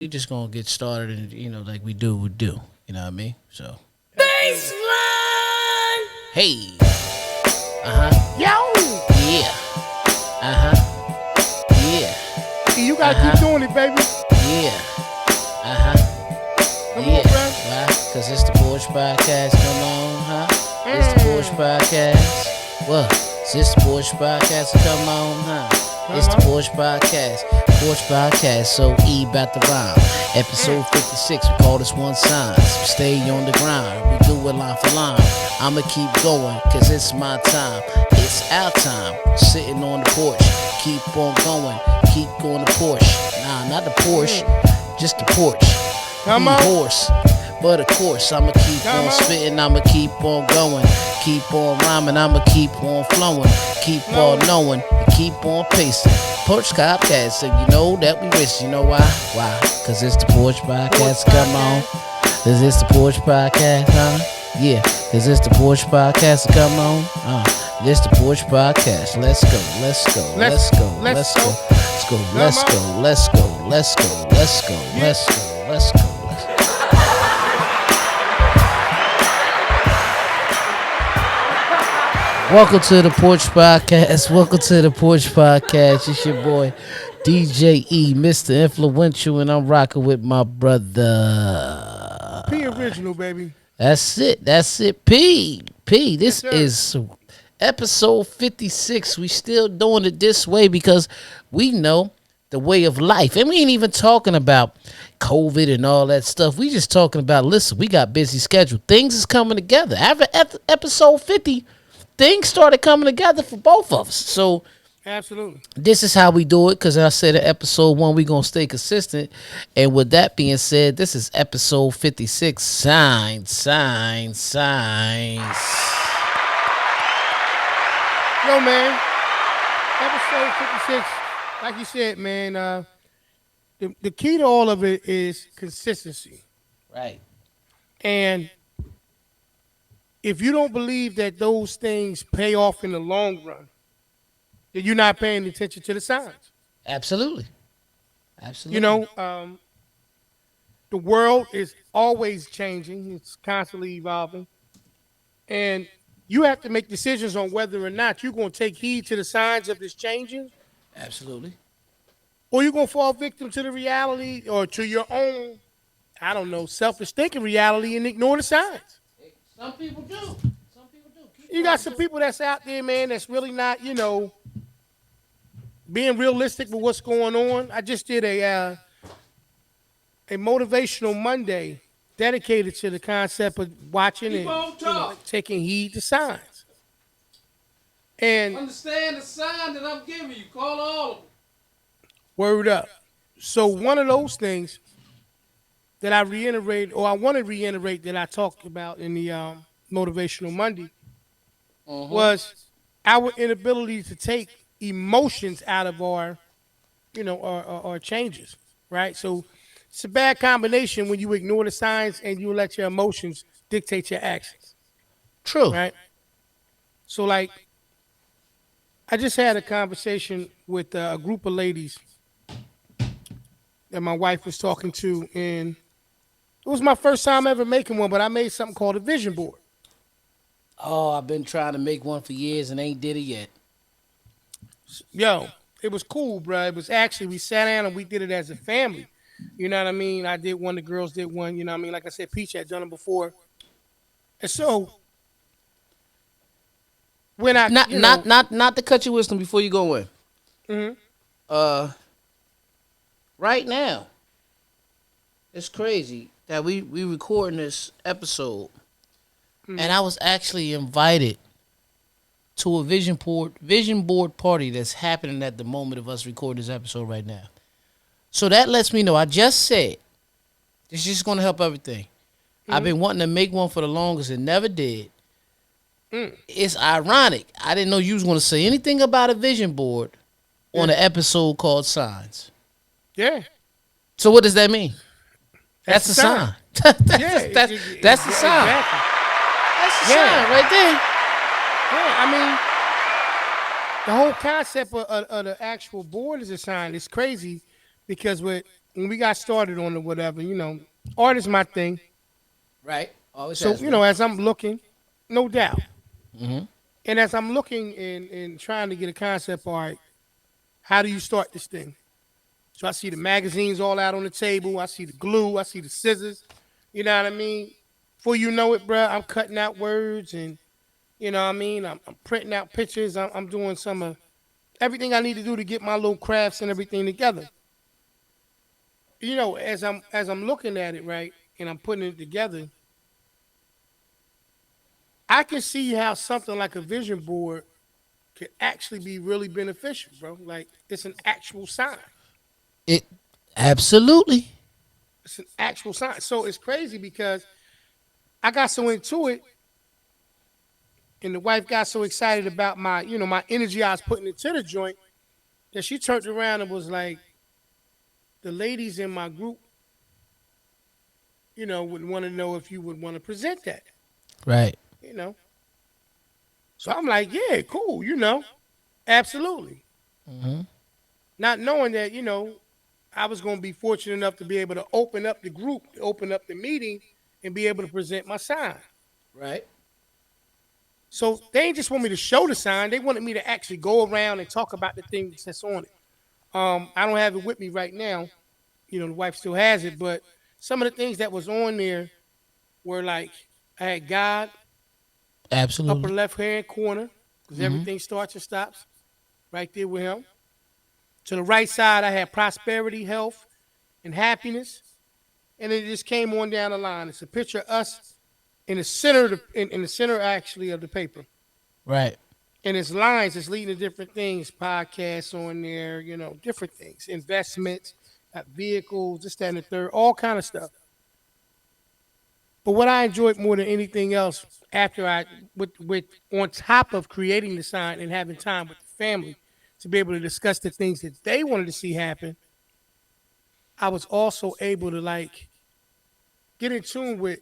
we just gonna get started and like we do. You know what I mean? So Baseline! hey, uh-huh, Yo! yeah, uh-huh, yeah, You gotta keep uh-huh, doing it, baby. yeah, uh-huh, Come yeah. on, bro. Why? Cause it's the Porch Podcast, come on, huh? It's the Porch Podcast. What? Is this the Porch Podcast? Come on, huh? It's the Porch Podcast. Porch Podcast, so E about the rhyme. Episode 56, we call this one signs. We stay on the grind, we do it line for line. I'ma keep going, cause it's my time. It's our time, sitting on the porch. Keep on going, keep going the porch. Nah, not the Porsche, just the porch. Come on. Horse. But of course, I'ma keep Come on on. spitting, I'ma keep on going, keep on rhyming, I'ma keep on flowing, keep on knowing, and keep on pacing. Porch Podcast, so you know that we wish. You know why? Why? Cause it's the Porch Podcast, come on. Is this the Porch Podcast, huh? Yeah, is this the Porch Podcast, come on. This the Porch Podcast, let's go, let's go, let's go, let's go, let's go, let's go, let's go, let's go, let's go, let's go, let's go. Welcome to the Porch Podcast. Welcome to the Porch Podcast. It's your boy DJ E, Mr. Influential, and I'm rocking with my brother. P original, baby. That's it. That's it. P. This Yes, is episode 56. We still doing it this way because we know the way of life. And we ain't even talking about COVID and all that stuff. We just talking about, listen, we got busy schedule. Things is coming together. After episode 50, things started coming together for both of us. So Absolutely. this is how we do it, because I said in episode 1 we're going to stay consistent. And with that being said, this is episode 56. Signs. Yo, man. Episode 56. Like you said, man, the key to all of it is consistency. Right. And if you don't believe that those things pay off in the long run, then you're not paying attention to the signs. Absolutely. You know, the world is always changing. It's constantly evolving. And you have to make decisions on whether or not you're going to take heed to the signs of this changing, Absolutely. or you're going to fall victim to the reality or to your own, I don't know, selfish thinking reality and ignore the signs. Some people do. You got some people that's out there, man, that's really not, being realistic with what's going on. I just did a motivational Monday dedicated to the concept of watching and taking heed to signs. And Understand the sign that I'm giving you. Call all of them. word up. So one of those things that I reiterate, or I want to reiterate that I talked about in the motivational Monday, was our inability to take emotions out of our, our changes, right? So it's a bad combination when you ignore the signs and you let your emotions dictate your actions, True. right? So like, I just had a conversation with a group of ladies that my wife was talking to, and it was my first time ever making one, but I made something called a vision board. Oh, I've been trying to make one for years and ain't did it yet. Yo, it was cool, bro. It was actually, we sat down and we did it as a family. You know what I mean? I did one, the girls did one. You know what I mean? Like I said, Peach had done it before. And so, when I, Not to cut your wisdom before you go in. Mhm. Right now, it's crazy that we recording this episode, and I was actually invited to a vision board party that's happening at the moment of us recording this episode right now. So that lets me know. I just said it's just going to help everything. I've been wanting to make one for the longest and never did. It's ironic. I didn't know you was going to say anything about a vision board on an episode called Signs. Yeah. So what does that mean? That's a sign. sign. that's the sign. Exactly. That's the sign right there. Yeah, I mean, the whole concept of the actual board is a sign. It's crazy because with when we got started on the whatever, art is my thing. Right. Always So, has been. as I'm looking, no doubt. Mm-hmm. And as I'm looking and trying to get a concept art, how do you start this thing? So I see the magazines all out on the table. I see the glue. I see the scissors. You know what I mean? Before you know it, bruh, I'm cutting out words and, you know what I mean? I'm printing out pictures. I'm doing some of everything I need to do to get my little crafts and everything together. As I'm looking at it, right, and I'm putting it together, I can see how something like a vision board could actually be really beneficial, bro. Like it's an actual sign. It absolutely. It's an actual sign. So it's crazy because I got so into it, and the wife got so excited about my energy I was putting into the joint that she turned around and was like, the ladies in my group, would want to know if you would want to present that, Right. you know. So I'm like, yeah, cool, absolutely. Mm-hmm. Not knowing that, I was going to be fortunate enough to be able to open up the group, open up the meeting, and be able to present my sign. Right. So they ain't just want me to show the sign; they wanted me to actually go around and talk about the things that's on it. I don't have it with me right now. The wife still has it, but some of the things that was on there were like I had God upper Absolutely. left hand corner because Mm-hmm. everything starts and stops right there with him. To the right side, I had prosperity, health, and happiness, and it just came on down the line. It's a picture of us in the center, in the center actually of the paper, Right. and it's lines. It's leading to different things, podcasts on there, different things, investments, vehicles, this, that, and the third, all kind of stuff. But what I enjoyed more than anything else, after I with on top of creating the sign and having time with the family to be able to discuss the things that they wanted to see happen, I was also able to like get in tune with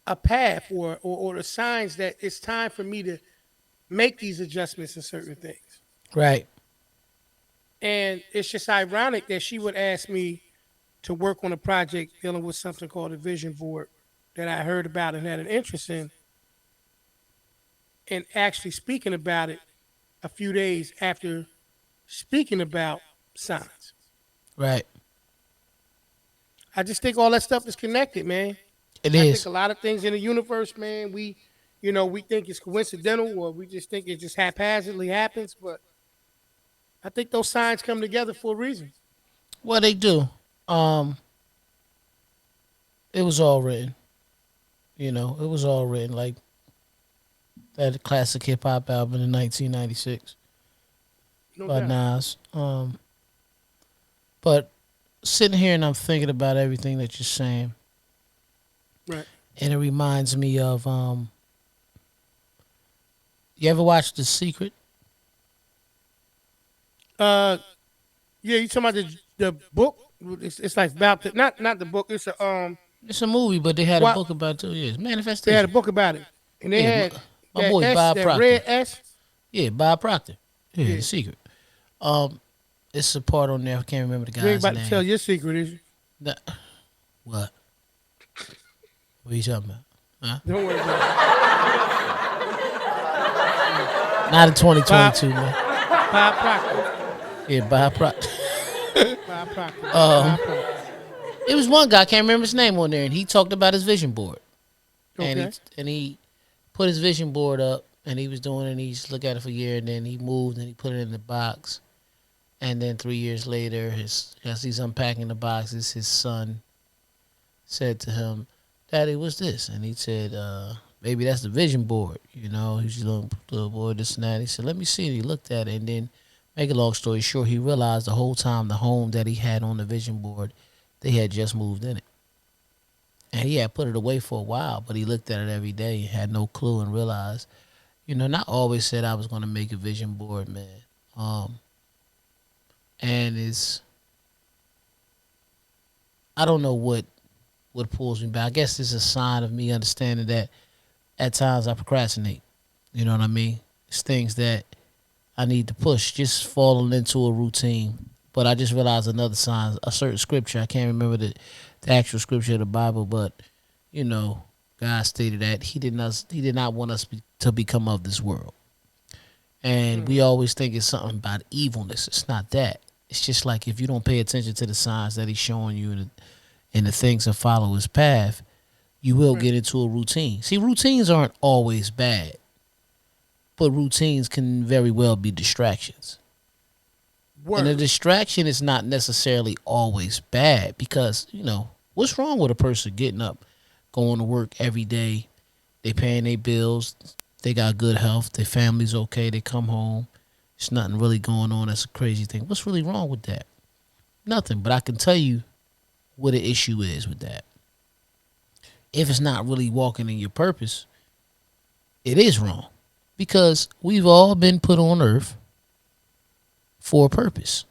a path or the signs that it's time for me to make these adjustments in certain things. Right. And it's just ironic that she would ask me to work on a project dealing with something called a vision board that I heard about and had an interest in, and actually speaking about it a few days after speaking about signs. Right. I just think all that stuff is connected, man. It I think is. a lot of things in the universe, man, we think it's coincidental or we just think it just haphazardly happens, but I think those signs come together for a reason. Well, they do. Um, it was all written. It was all written. Like that classic hip hop album in 1996 No by doubt. Nas. But sitting here and I'm thinking about everything that you're saying, Right. and it reminds me of you ever watch The Secret? Uh yeah, you talking about the book? It's like about not the book, it's a It's a movie, but they had a what book about it too. Yes, they had a Manifestation. book about it. And they Yeah, had my that boy S, Bob that Proctor. red S. Yeah, Bob Proctor. Yeah, The Yeah. Secret. Um, it's a part on there. I can't remember the You ain't guy's about to tell name. your secret, is you? Nah, what? What are you talking about? Huh? Don't worry about Not in it. Bob 2022, man. Bob Proctor. Yeah, Bob Proctor. Bob Proctor. Um, Bob Proctor. it was one guy. I can't remember his name on there, and he talked about his vision board, and he Okay. and he put his vision board up, and he was doing it. And he used to look at it for a year, and then he moved and he put it in the box. And then 3 years later, as he's unpacking the boxes, his son said to him, "Daddy, what's this?" And he said, "Baby, that's the vision board. He's a little boy, this and that." He said, "Let me see." And he looked at it, and then, make a long story short, he realized the whole time the home that he had on the vision board, they had just moved in it. And he had put it away for a while, but he looked at it every day, had no clue, and realized, and I always said I was going to make a vision board, man. And I don't know what pulls me back. I guess it's a sign of me understanding that at times I procrastinate. You know what I mean? It's things that I need to push, just falling into a routine. but I just realized another sign, a certain scripture. I can't remember the actual scripture of the Bible, but you know, God stated that He did not want us to become of this world. And we always think it's something about evilness. It's not that. It's just like if you don't pay attention to the signs that He's showing you and the things and follow His path, you will get into a routine. See, routines aren't always bad, but routines can very well be distractions. And a Word. distraction is not necessarily always bad because, you know, what's wrong with a person getting up, going to work every day, they paying their bills, they got good health, their family's okay, they come home, there's nothing really going on that's a crazy thing. What's really wrong with that? Nothing, but I can tell you what the issue is with that. If it's not really walking in your purpose, it is wrong because we've all been put on earth for a purpose.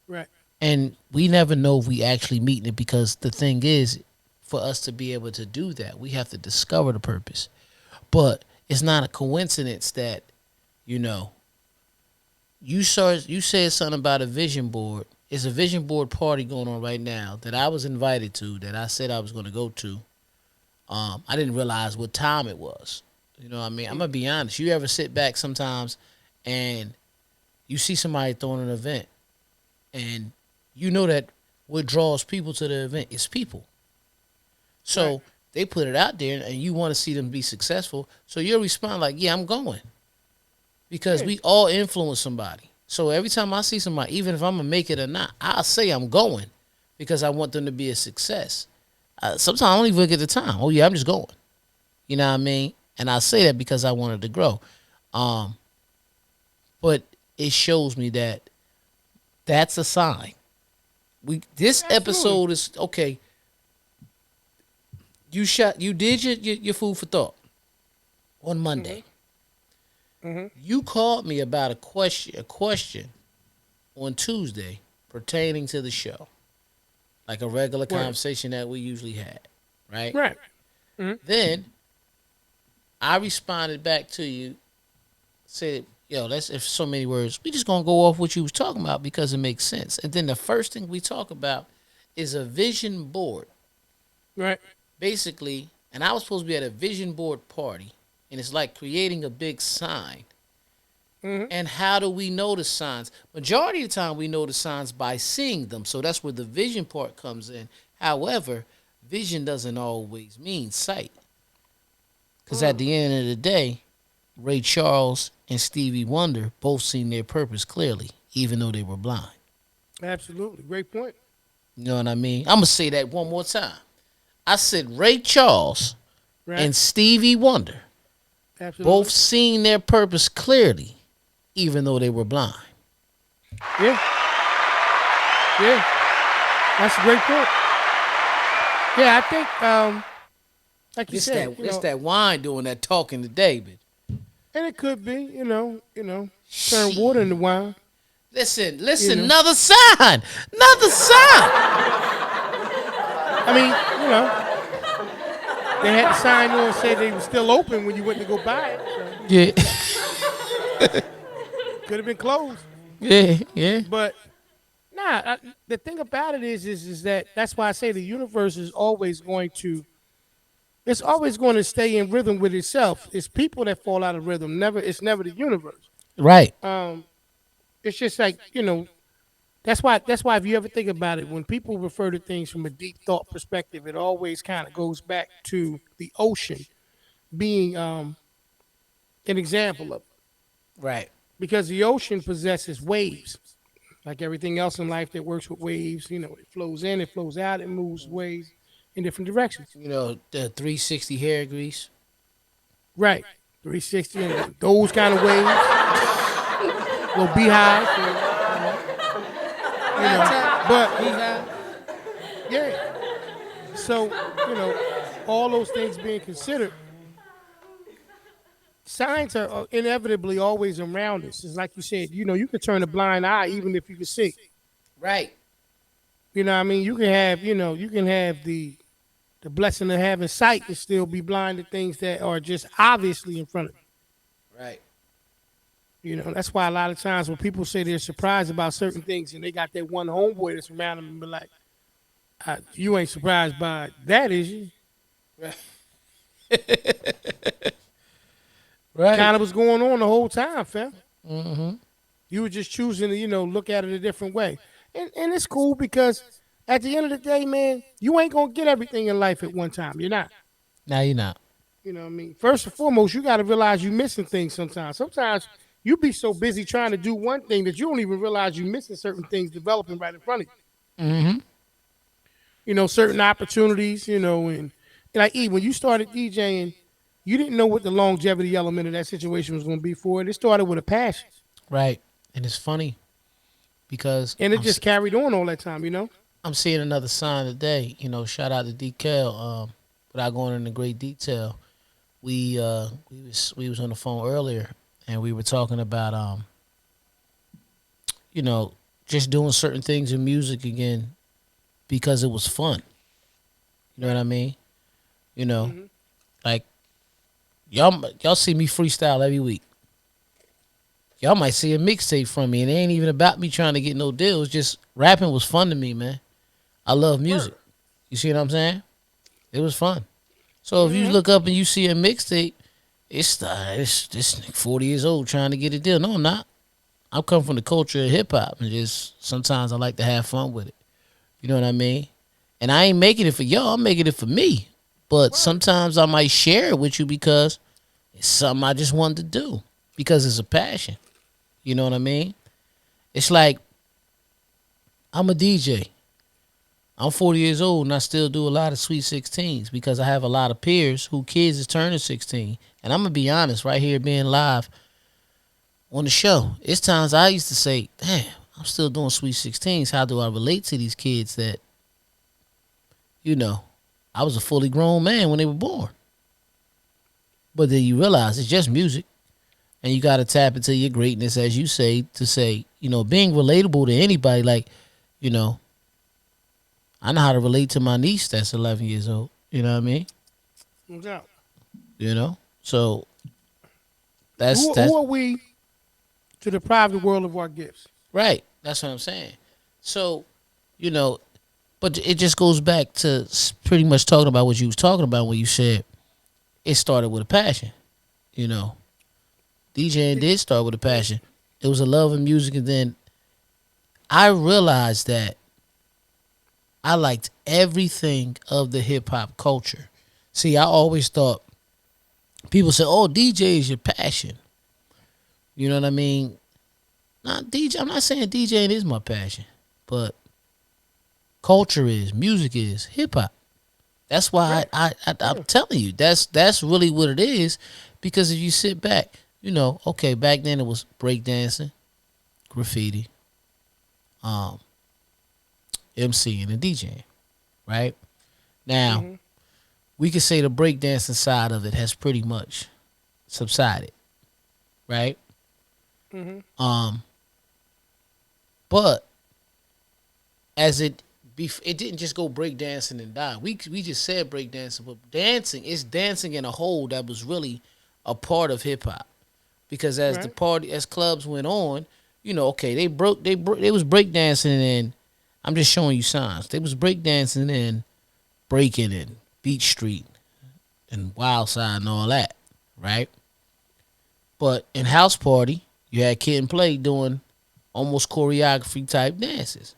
Right. And we never know if we actually meeting it because the thing is, for us to be able to do that, we have to discover the purpose. But it's not a coincidence that, you know, you said something about a vision board. It's a vision board party going on right now that I was invited to, that I said I was going to go to. I didn't realize what time it was. You know what I mean? I'm going to be honest. You ever sit back sometimes and you see somebody throwing an event and you know that what draws people to the event is people. So they put it out there and you want to see them be successful. So you'll respond like, yeah, I'm going. Because we all influence somebody. So every time I see somebody, even if I'm going to make it or not, I'll say I'm going because I want them to be a success. Sometimes I don't even look at the time. Oh, yeah, I'm just going. You know what I mean? And I say that because I wanted to grow. But it shows me that that's a sign. This episode is okay. You did your food for thought on Monday. You called me about a question on Tuesday pertaining to the show, like a regular conversation that we usually had, right? Right. Then I responded back to you, said, "Yo, that's if so many words. We just gonna go off what you was talking about because it makes sense." And then the first thing we talk about is a vision board. Right. Basically, and I was supposed to be at a vision board party, and it's like creating a big sign. And how do we know the signs? Majority of the time, we know the signs by seeing them. So that's where the vision part comes in. However, vision doesn't always mean sight. Because at the end of the day, Ray Charles and Stevie Wonder both seen their purpose clearly, even though they were blind. Absolutely. Great point. You know what I mean? I'm going to say that one more time. I said Ray Charles and Stevie Wonder both seen their purpose clearly, even though they were blind. Yeah. Yeah. That's a great point. Yeah, I think, like you said, It's that wine doing that talking today, bitch. and it could be, turn water into wine. Listen, another sign. Another sign. I mean, they had the sign on and said they were still open when you went to go buy it. So. Yeah. Could have been closed. Yeah. But the thing about it is that that's why I say the universe is always going to. It's always going to stay in rhythm with itself. It's people that fall out of rhythm. It's never the universe. Right. It's just like That's why if you ever think about it, when people refer to things from a deep thought perspective, it always kind of goes back to the ocean being an example of it. Right. Because the ocean possesses waves. Like everything else in life that works with waves, it flows in, it flows out, it moves waves in different directions. The 360 hair grease. Right. 360 and those kind of waves. Little beehive. But yeah. So, all those things being considered, signs are inevitably always around us. It's like you said, you can turn a blind eye even if you can see. Right. You know what I mean? You can have the blessing of having sight and still be blind to things that are just obviously in front of you. Right. That's why a lot of times when people say they're surprised about certain things and they got that one homeboy that's around them and be like, you ain't surprised by that, is you? Right. Kind of was going on the whole time, fam. Mm-hmm. You were just choosing to, look at it a different way. And it's cool because at the end of the day, man, you ain't going to get everything in life at one time. You're not. Now you're not. You know what I mean? First and foremost, you got to realize you're missing things sometimes. Sometimes you be so busy trying to do one thing that you don't even realize you're missing certain things developing right in front of you. Mm-hmm. Certain opportunities, and like when you started DJing, you didn't know what the longevity element of that situation was going to be for it. It started with a passion. Right. And it's funny because And it just carried on all that time. I'm seeing another sign today. Shout out to DKL. Without going into great detail, we was on the phone earlier and we were talking about just doing certain things in music again because it was fun. You know what I mean? Mm-hmm. Like y'all see me freestyle every week. Y'all might see a mixtape from me, and it ain't even about me trying to get no deals. Just rapping was fun to me, man. I love music. Word. You see what I'm saying? It was fun. So if you Mm-hmm. look up and you see a mixtape, it's this nigga 40 years old trying to get a deal. No, I'm not. I'm coming from the culture of hip hop, and just sometimes I like to have fun with it. You know what I mean? And I ain't making it for y'all. I'm making it for me. But sometimes I might share it with you because it's something I just wanted to do because it's a passion. You know what I mean? It's like I'm a DJ. I'm 40 years old and I still do a lot of Sweet 16s because I have a lot of peers who kids is turning 16. And I'm going to be honest, right here being live on the show, it's times I used to say, damn, I'm still doing Sweet 16s. How do I relate to these kids that, I was a fully grown man when they were born. But then you realize it's just music. And you got to tap into your greatness, as you say, to say, being relatable to anybody. Like, I know how to relate to my niece that's 11 years old. You know what I mean? No doubt. So that's Who are we to deprive the world of our gifts? right. That's what I'm saying. So, but it just goes back to pretty much talking about what you was talking about when you said it started with a passion. DJing did start with a passion. It was a love of music, and then I realized that I liked everything of the hip hop culture. See, I always thought people say, "Oh, DJ is your passion." You know what I mean? Not DJ. I'm not saying DJing is my passion, but culture is, music is, hip hop. That's why I'm telling you, that's really what it is. Because if you sit back, okay, back then it was breakdancing, graffiti, MCing and DJing, right? Now, we could say the breakdancing side of it has pretty much subsided, right? But as it didn't just go breakdancing and die. We just said breakdancing, but dancing is dancing in a whole that was really a part of hip hop. Because as as clubs went on, okay, they was breakdancing and I'm just showing you signs. They was breakdancing and breaking and Beach Street and Wild Side and all that, right? But in house party, you had Kid and Play doing almost choreography type dances.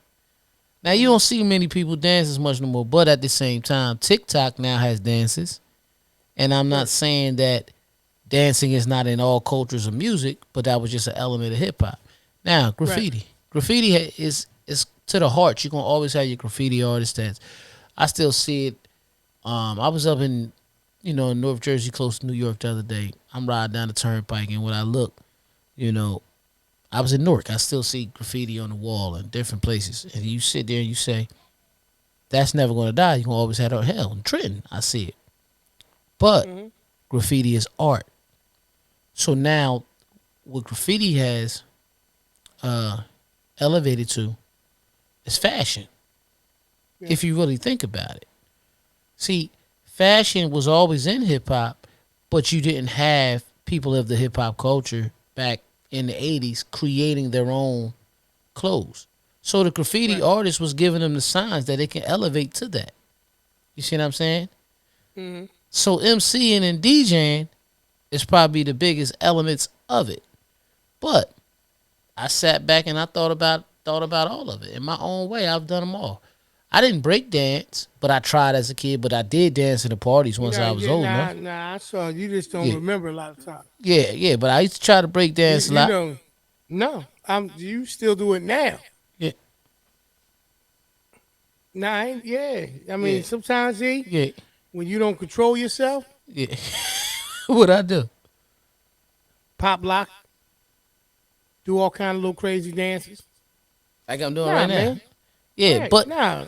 Now you don't see many people dance as much no more, but at the same time, TikTok now has dances, and I'm not saying that dancing is not in all cultures of music, but that was just an element of hip hop. Now graffiti, graffiti is to the heart. You're gonna always have your graffiti artists. That I still see it. I was up in North Jersey, close to New York the other day. I'm riding down the turnpike, and when I look, I was in Newark. I still see graffiti on the wall in different places. And you sit there and you say, that's never going to die. You're going to always have it. Hell, in Trenton, I see it. But graffiti is art. So now what graffiti has elevated to is fashion. Yeah. If you really think about it. See, fashion was always in hip-hop, but you didn't have people of the hip-hop culture back in the 80s creating their own clothes. So the graffiti Right. artist was giving them the signs that they can elevate to that. You see what I'm saying? Mm-hmm. So MCing and DJing is probably the biggest elements of it. But I sat back and I thought about all of it in my own way. I've done them all. I didn't break dance, but I tried as a kid. But I did dance in the parties once I was old enough. Nah. I saw you. Just don't Yeah, remember a lot of times. yeah. But I used to try to break dance a You lot. know, no. You still do it now. Yeah, Nah, yeah. I yeah, mean, sometimes yeah, when you don't control yourself, yeah. What I do? pop lock, do all kind of little crazy dances. Like I'm doing Nah, right now. man. Yeah, Right. but Nah.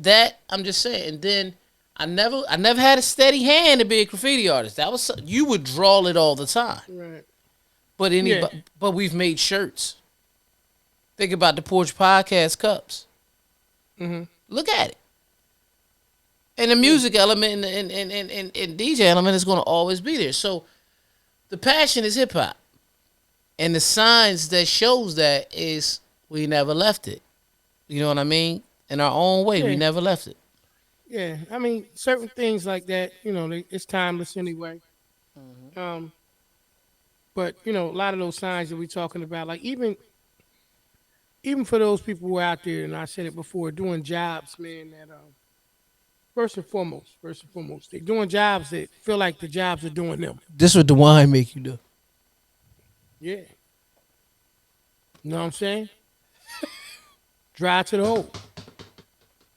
that I'm just saying. And then I never had a steady hand to be a graffiti artist. That was you would draw it all the time. Right. But Yeah. but we've made shirts. Think about the Porch podcast cups. Mm-hmm. Look at it. And the music element and DJ element is going to always be there. So the passion is hip hop, and the signs that shows that is we never left it. You know what I mean? In our own way, we Yeah. never left it. Yeah. I mean, certain things like that, it's timeless anyway. Um, but a lot of those signs that we're talking about, like even for those people who are out there, and I said it before, doing jobs, man, that first and foremost, they're doing jobs that feel like the jobs are doing them. This what the wine make you do. Yeah. You know what I'm saying? Drive to the hole.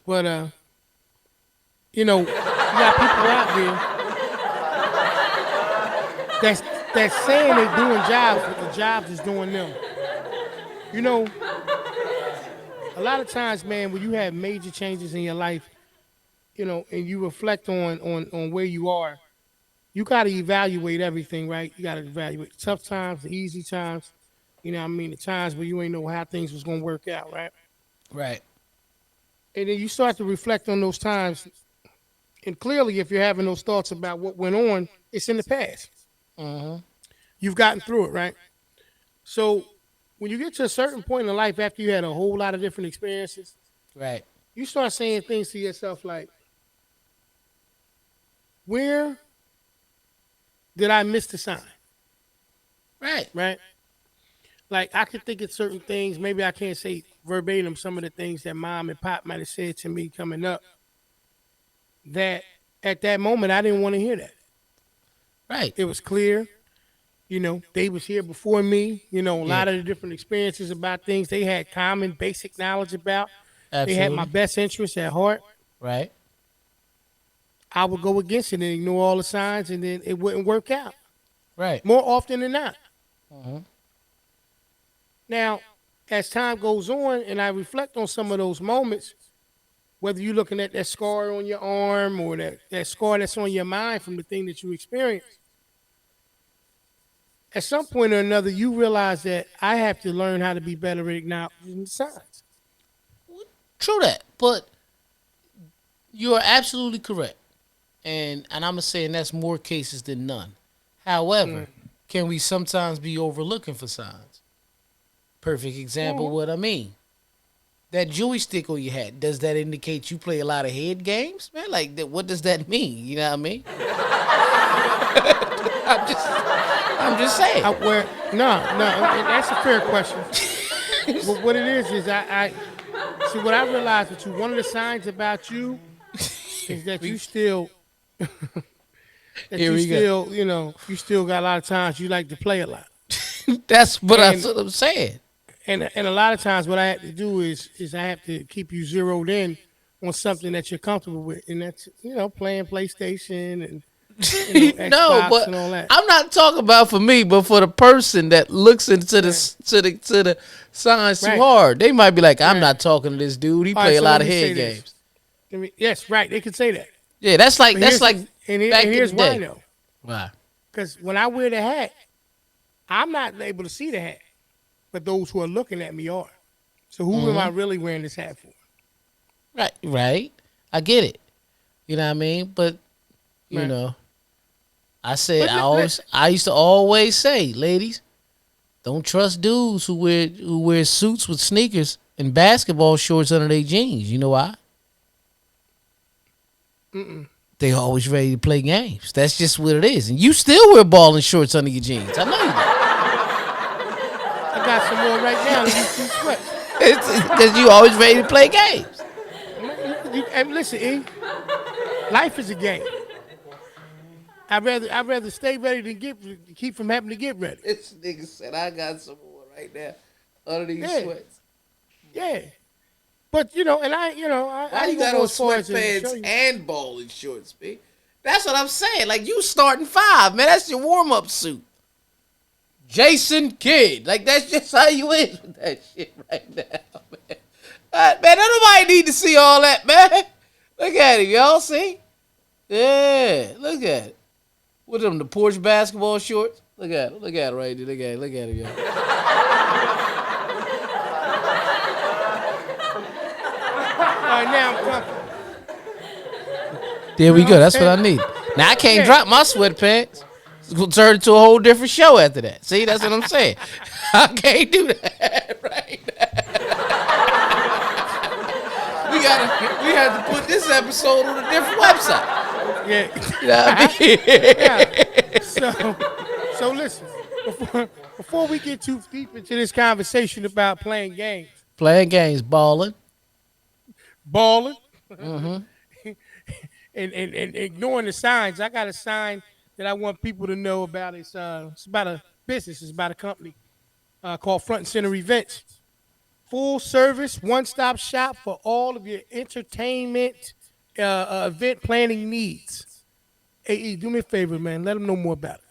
But you got people out there that's saying they're doing jobs, but the jobs is doing them. You know, a lot of times, man, when you have major changes in your life, and you reflect on where you are, you got to evaluate everything, right? You got to evaluate the tough times, the easy times. You know what I mean? The times where you ain't know how things was gonna work out, right? Right. And then you start to reflect on those times, and clearly, if you're having those thoughts about what went on, it's in the past. Mm-hmm. You've gotten through it, right? So when you get to a certain point in life after you had a whole lot of different experiences, Right. you start saying things to yourself like, where did I miss the sign? Right. Right? Like I could think of certain things. Maybe I can't say verbatim some of the things that mom and pop might have said to me coming up. That at that moment I didn't want to hear that. Right. It was clear, they was here before me. A lot of the different experiences about things they had common, basic knowledge about. They had my Absolutely. best interests at heart. Right. I would go against it and ignore all the signs, and then it wouldn't work out. Right. More often than not. Mm-hmm. Now, as time goes on and I reflect on some of those moments, whether you're looking at that scar on your arm or that scar that's on your mind from the thing that you experienced, at some point or another, you realize that I have to learn how to be better at acknowledging the signs. True that, but you are absolutely correct, and I'm gonna say, and that's more cases than none. However, can we sometimes be overlooking for signs? Perfect example. What I mean. That joystick on your hat, does that indicate you play a lot of head games, man? Like, what does that mean? You know what I mean? I'm just saying. No, that's a fair question. But what it is I see what I realized with you. One of the signs about you is that you still, you still got a lot of times you like to play a lot. That's what I'm saying. And a lot of times what I have to do is I have to keep you zeroed in on something that you're comfortable with, and that's playing PlayStation and No, Xbox but and all that. I'm not talking about for me, but for the person that looks into the signs too hard. They might be like, I'm not talking to this dude. He play a lot of head games. Yes, right. They could say that. Yeah, that's like and back here's in the why day. though. Why? Because when I wear the hat, I'm not able to see the hat, but those who are looking at me are. So who am I really wearing this hat for? Right. I get it. You know what I mean? But I said I used to always say, ladies, Don't trust dudes who wear suits with sneakers and basketball shorts under their jeans. You know why? They always ready to play games. That's just what it is. And you still wear ball and shorts under your jeans. I know you do. I got some more right now. Let me see sweats. It's because you always ready to play games. And listen, E, life is a game. I'd rather stay ready than keep from having to get ready. This nigga said I got some more right now under these Yeah. sweats. Yeah. But and I Why you got on sweatpants and ball and shorts, B? That's what I'm saying. Like you starting five, man. That's your warm up suit. Jason Kidd. Like that's just how you is with that shit right now, man. Man, nobody need to see all that, man. Look at him, y'all see? Yeah, look at it. What them, the Porch basketball shorts? Look at it. Look at it right there. Look at it, y'all. All right, now I'm comfortable. There we go. That's what I need. Now I can't drop my sweatpants. It's gonna turn into a whole different show after that. See, that's what I'm saying. I can't do that right now. We had to put this episode on a different website. Yeah. You know what I mean? Yeah. So listen. Before we get too deep into this conversation about playing games, Playing games, balling. and ignoring the signs, I got a sign that I want people to know about. It's about a business. It's about a company called Front and Center Events. Full service, one-stop shop for all of your entertainment, event planning needs. Hey, do me a favor, man. Let them know more about it.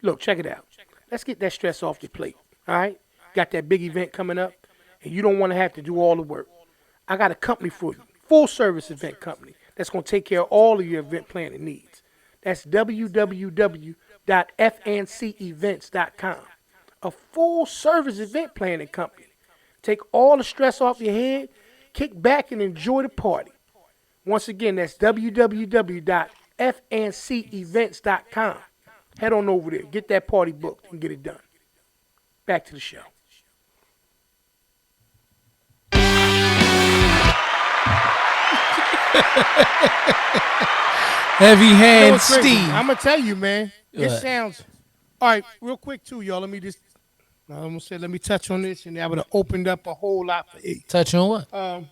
Look, check it out. Let's get that stress off your plate. All right? Got that big event coming up, and you don't want to have to do all the work. I got a company for you, full-service event company that's going to take care of all of your event planning needs. That's www.fncevents.com. A full-service event planning company. Take all the stress off your head, kick back, and enjoy the party. Once again, that's www.fncevents.com. Head on over there, get that party booked, and get it done. Back to the show. Heavy hand Steve. I'm going to tell you, man. It What? sounds... All right, real quick, too, y'all. Let me touch on this, and that would have opened up a whole lot for E. Touch on what?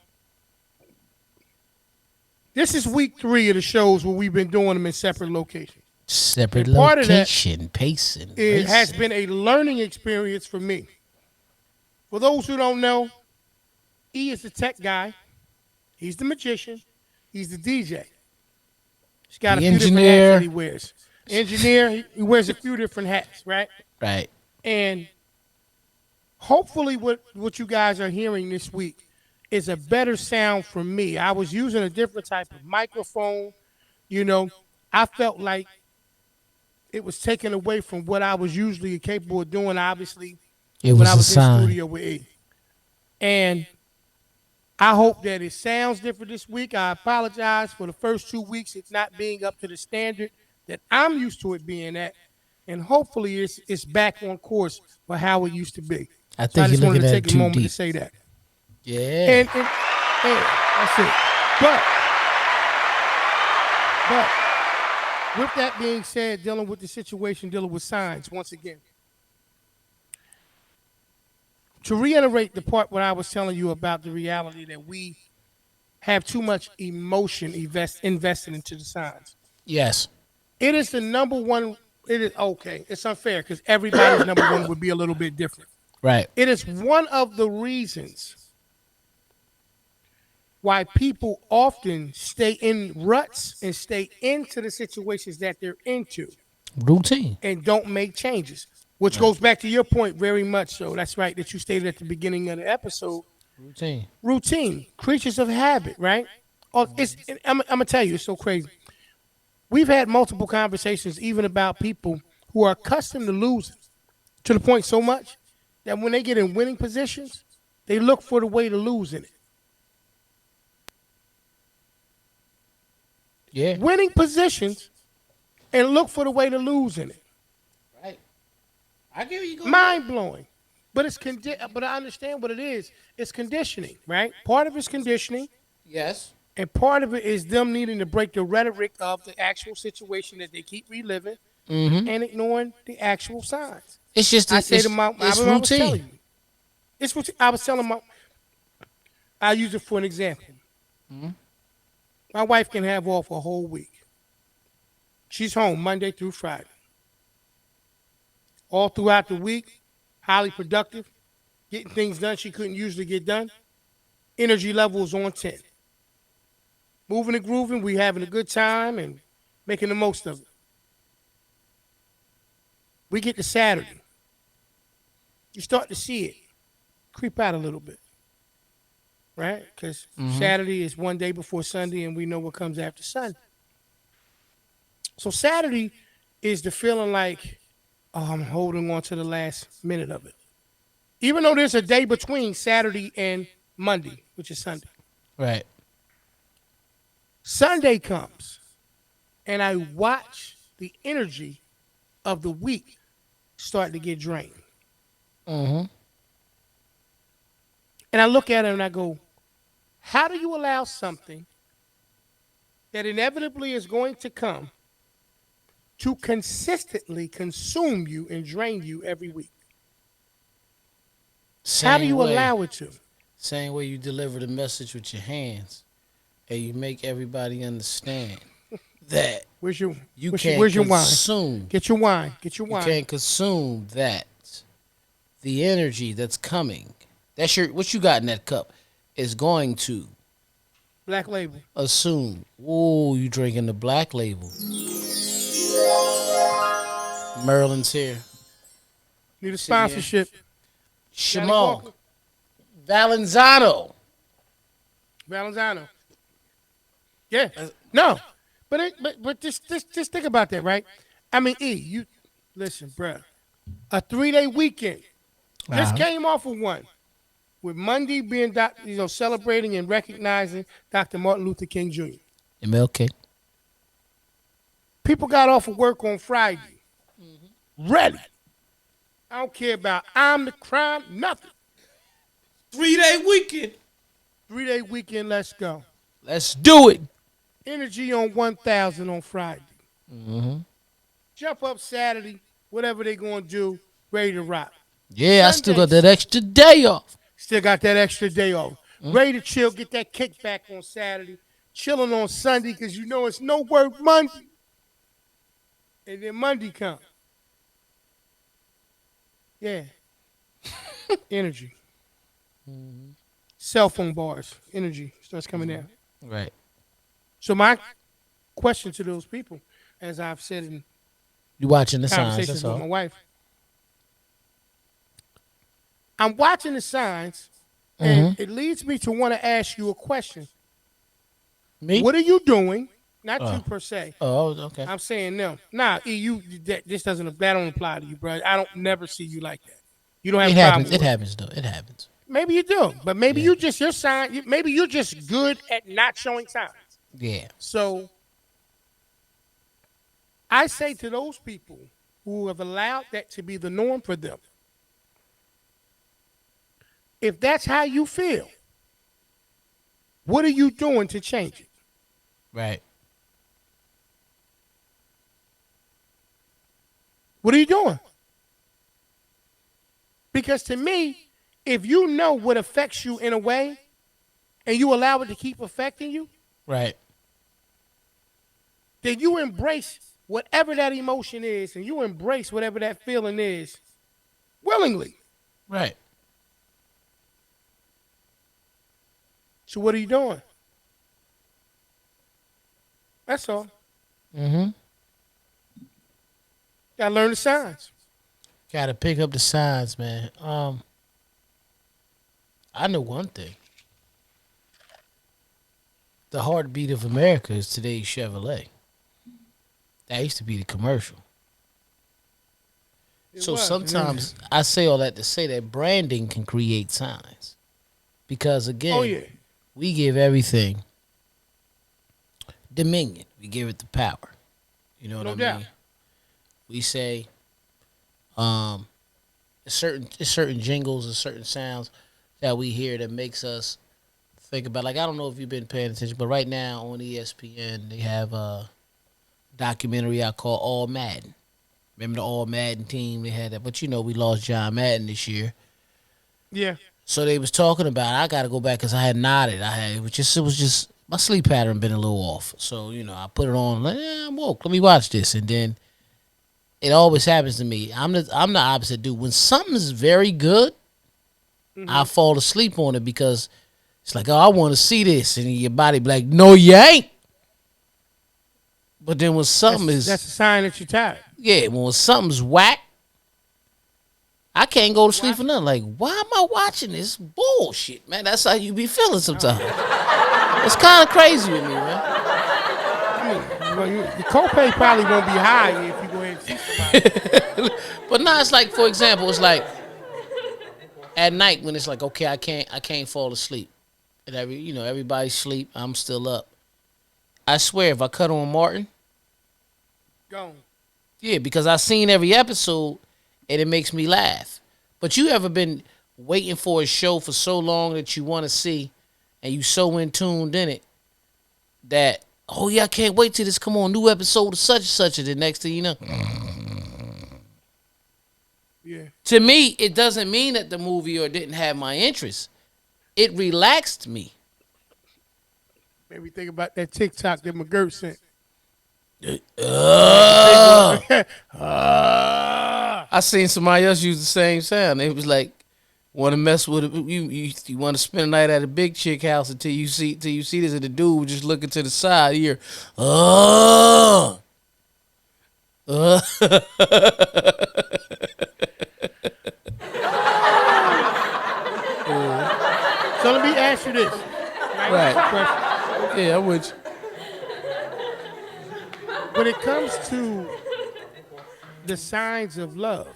This is week 3 of the shows where we've been doing them in separate locations. Separate And part of that location, pacing. It has racing. been a learning experience for me. For those who don't know, E is the tech guy. He's the magician. He's the DJ. He's got The a few different engineer. hats that he wears. Engineer, he wears a few different hats, right? Right. And hopefully what you guys are hearing this week is a better sound from me. I was using a different type of microphone. I felt like it was taken away from what I was usually capable of doing, obviously, It when was I a was in sign. studio with E. And I hope that it sounds different this week. I apologize for the first 2 weeks it's not being up to the standard that I'm used to it being at. And hopefully it's back on course for how it used to be. I So I think just you're wanted looking to at it take a too moment to deep. say that. Yeah. And that's it. But with that being said, dealing with the situation, dealing with signs, once again. To reiterate the part where I was telling you about the reality that we have too much emotion invested into the signs. Yes. It is the number one. It is okay. It's unfair because everybody's number one would be a little bit different. Right. It is one of the reasons why people often stay in ruts and stay into the situations that they're into Routine. and don't make changes, which goes back to your point very much so. That's right, that you stated at the beginning of the episode. Routine. Routine, creatures of habit, right? I'm going to tell you, it's so crazy. We've had multiple conversations even about people who are accustomed to losing to the point so much that when they get in winning positions, they look for the way to lose in it. Yeah. Winning positions and look for the way to lose in it. Right. I get where you going. Mind blowing. But but I understand what it is. It's conditioning, right? Part of it's conditioning, Yes. and part of it is them needing to break the rhetoric of the actual situation that they keep reliving Mm-hmm. and ignoring the actual signs. It's just I say to it's I was routine. telling you, it's what I was telling my. I use it for an example. Mhm. My wife can have off a whole week. She's home Monday through Friday. All throughout the week, highly productive, getting things done she couldn't usually get done. Energy levels on 10. Moving and grooving, we having a good time and making the most of it. We get to Saturday. You start to see it creep out a little bit, right? Because Mm-hmm. Saturday is one day before Sunday, and we know what comes after Sunday. So Saturday is the feeling like, oh, I'm holding on to the last minute of it. Even though there's a day between Saturday and Monday, which is Sunday. Right. Sunday comes, and I watch the energy of the week start to get drained. Mm-hmm. And I look at it and I go, how do you allow something that inevitably is going to come to consistently consume you and drain you every week? How do Same you way. allow it to? Same way you deliver the message with your hands, and you make everybody understand that Where's your you where's your, can't where's your wine? consume. Get your wine. Get your You wine. can't consume that. The energy that's coming. That's your what you got in that cup is going to Black label. assume. Oh, you drinking the black label. Merlin's here. Need a Sitting here. sponsorship. Johnny Shamal. Walker. Valenzano. Valenzano. Yeah. No. But just think about that, right? I mean, you listen, bruh. A 3-day weekend. Just Uh-huh. came off of one. With Monday being celebrating and recognizing Dr. Martin Luther King Jr. MLK. People got off of work on Friday. Ready. I don't care about I'm the crime, nothing. 3-day weekend. 3-day weekend, let's go. Let's do it. Energy on 1,000 on Friday. Mm-hmm. Jump up Saturday, whatever they gonna do, ready to rock. Yeah, I still Sunday, got that extra day off. still got that extra day off. Ready to chill, get that kickback on Saturday, chilling on Sunday because you know it's no work Monday. And then Monday comes. Yeah. Energy. Cell phone bars. Energy starts coming down. Right. So my question to those people, as I've said in You watching the signs, conversations that's with my all. wife, I'm watching the signs, and Mm-hmm. it leads me to want to ask you a question. Me? What are you doing? Not you Oh. per se. Oh, okay. I'm saying them. Nah, this doesn't that don't apply to you, bro. I don't never see you like that. You don't have It a problem happens. with It work. happens though. It happens. Maybe you do, but maybe Yeah. you just your sign. Maybe you're just good at not showing signs. Yeah. So I say to those people who have allowed that to be the norm for them, if that's how you feel, what are you doing to change it? Right. What are you doing? Because to me, if you know what affects you in a way and you allow it to keep affecting you, Right. then you embrace whatever that emotion is and you embrace whatever that feeling is willingly. Right. So what are you doing? That's all. Mm-hmm. Gotta learn the signs. Gotta pick up the signs, man. I know one thing. The heartbeat of America is today's Chevrolet. That used to be the commercial. So sometimes I say all that to say that branding can create signs. Because again, Oh yeah. we give everything dominion. We give it the power. You know what No I doubt. mean? We say, um, It's certain jingles and certain sounds that we hear that makes us think about. Like I don't know if you've been paying attention, but right now on ESPN they have a documentary I call All Madden. Remember the All Madden team? They had that, but we lost John Madden this year. Yeah. So they was talking about. I got to go back because I had nodded. It was just my sleep pattern been a little off. So I put it on. Like, I'm woke. Let me watch this, and then it always happens to me. I'm the opposite dude. When something's very good, I fall asleep on it because it's like, oh, I want to see this, and your body be like, no, you ain't. But then when something That's a sign that you're tired. when something's whack, I can't go to sleep for nothing. Like, why am I watching this bullshit, man? That's how you be feeling sometimes. It's kind of crazy with me, man. The copay probably won't be high if you go ahead and see somebody. But now it's like, for example, it's like at night when it's like, okay, I can't fall asleep, and everybody's asleep, I'm still up. I swear, if I cut on Martin, Gone. yeah, because I've seen every episode and it makes me laugh. But you ever been waiting for a show for so long that you want to see, and you so in tuned in it that, oh yeah, I can't wait till this come on, new episode of such and such, and the next thing you know. Yeah. To me, it doesn't mean that the movie or didn't have my interest. It relaxed me. Maybe think about that TikTok that McGirt sent. I seen somebody else use the same sound. It was like, want to mess with it. You want to spend a night at a big chick house until you see this, and the dude just looking to the side. You hear, So let me ask you this. Right. Question. Yeah, I'm with you. When it comes to the signs of love,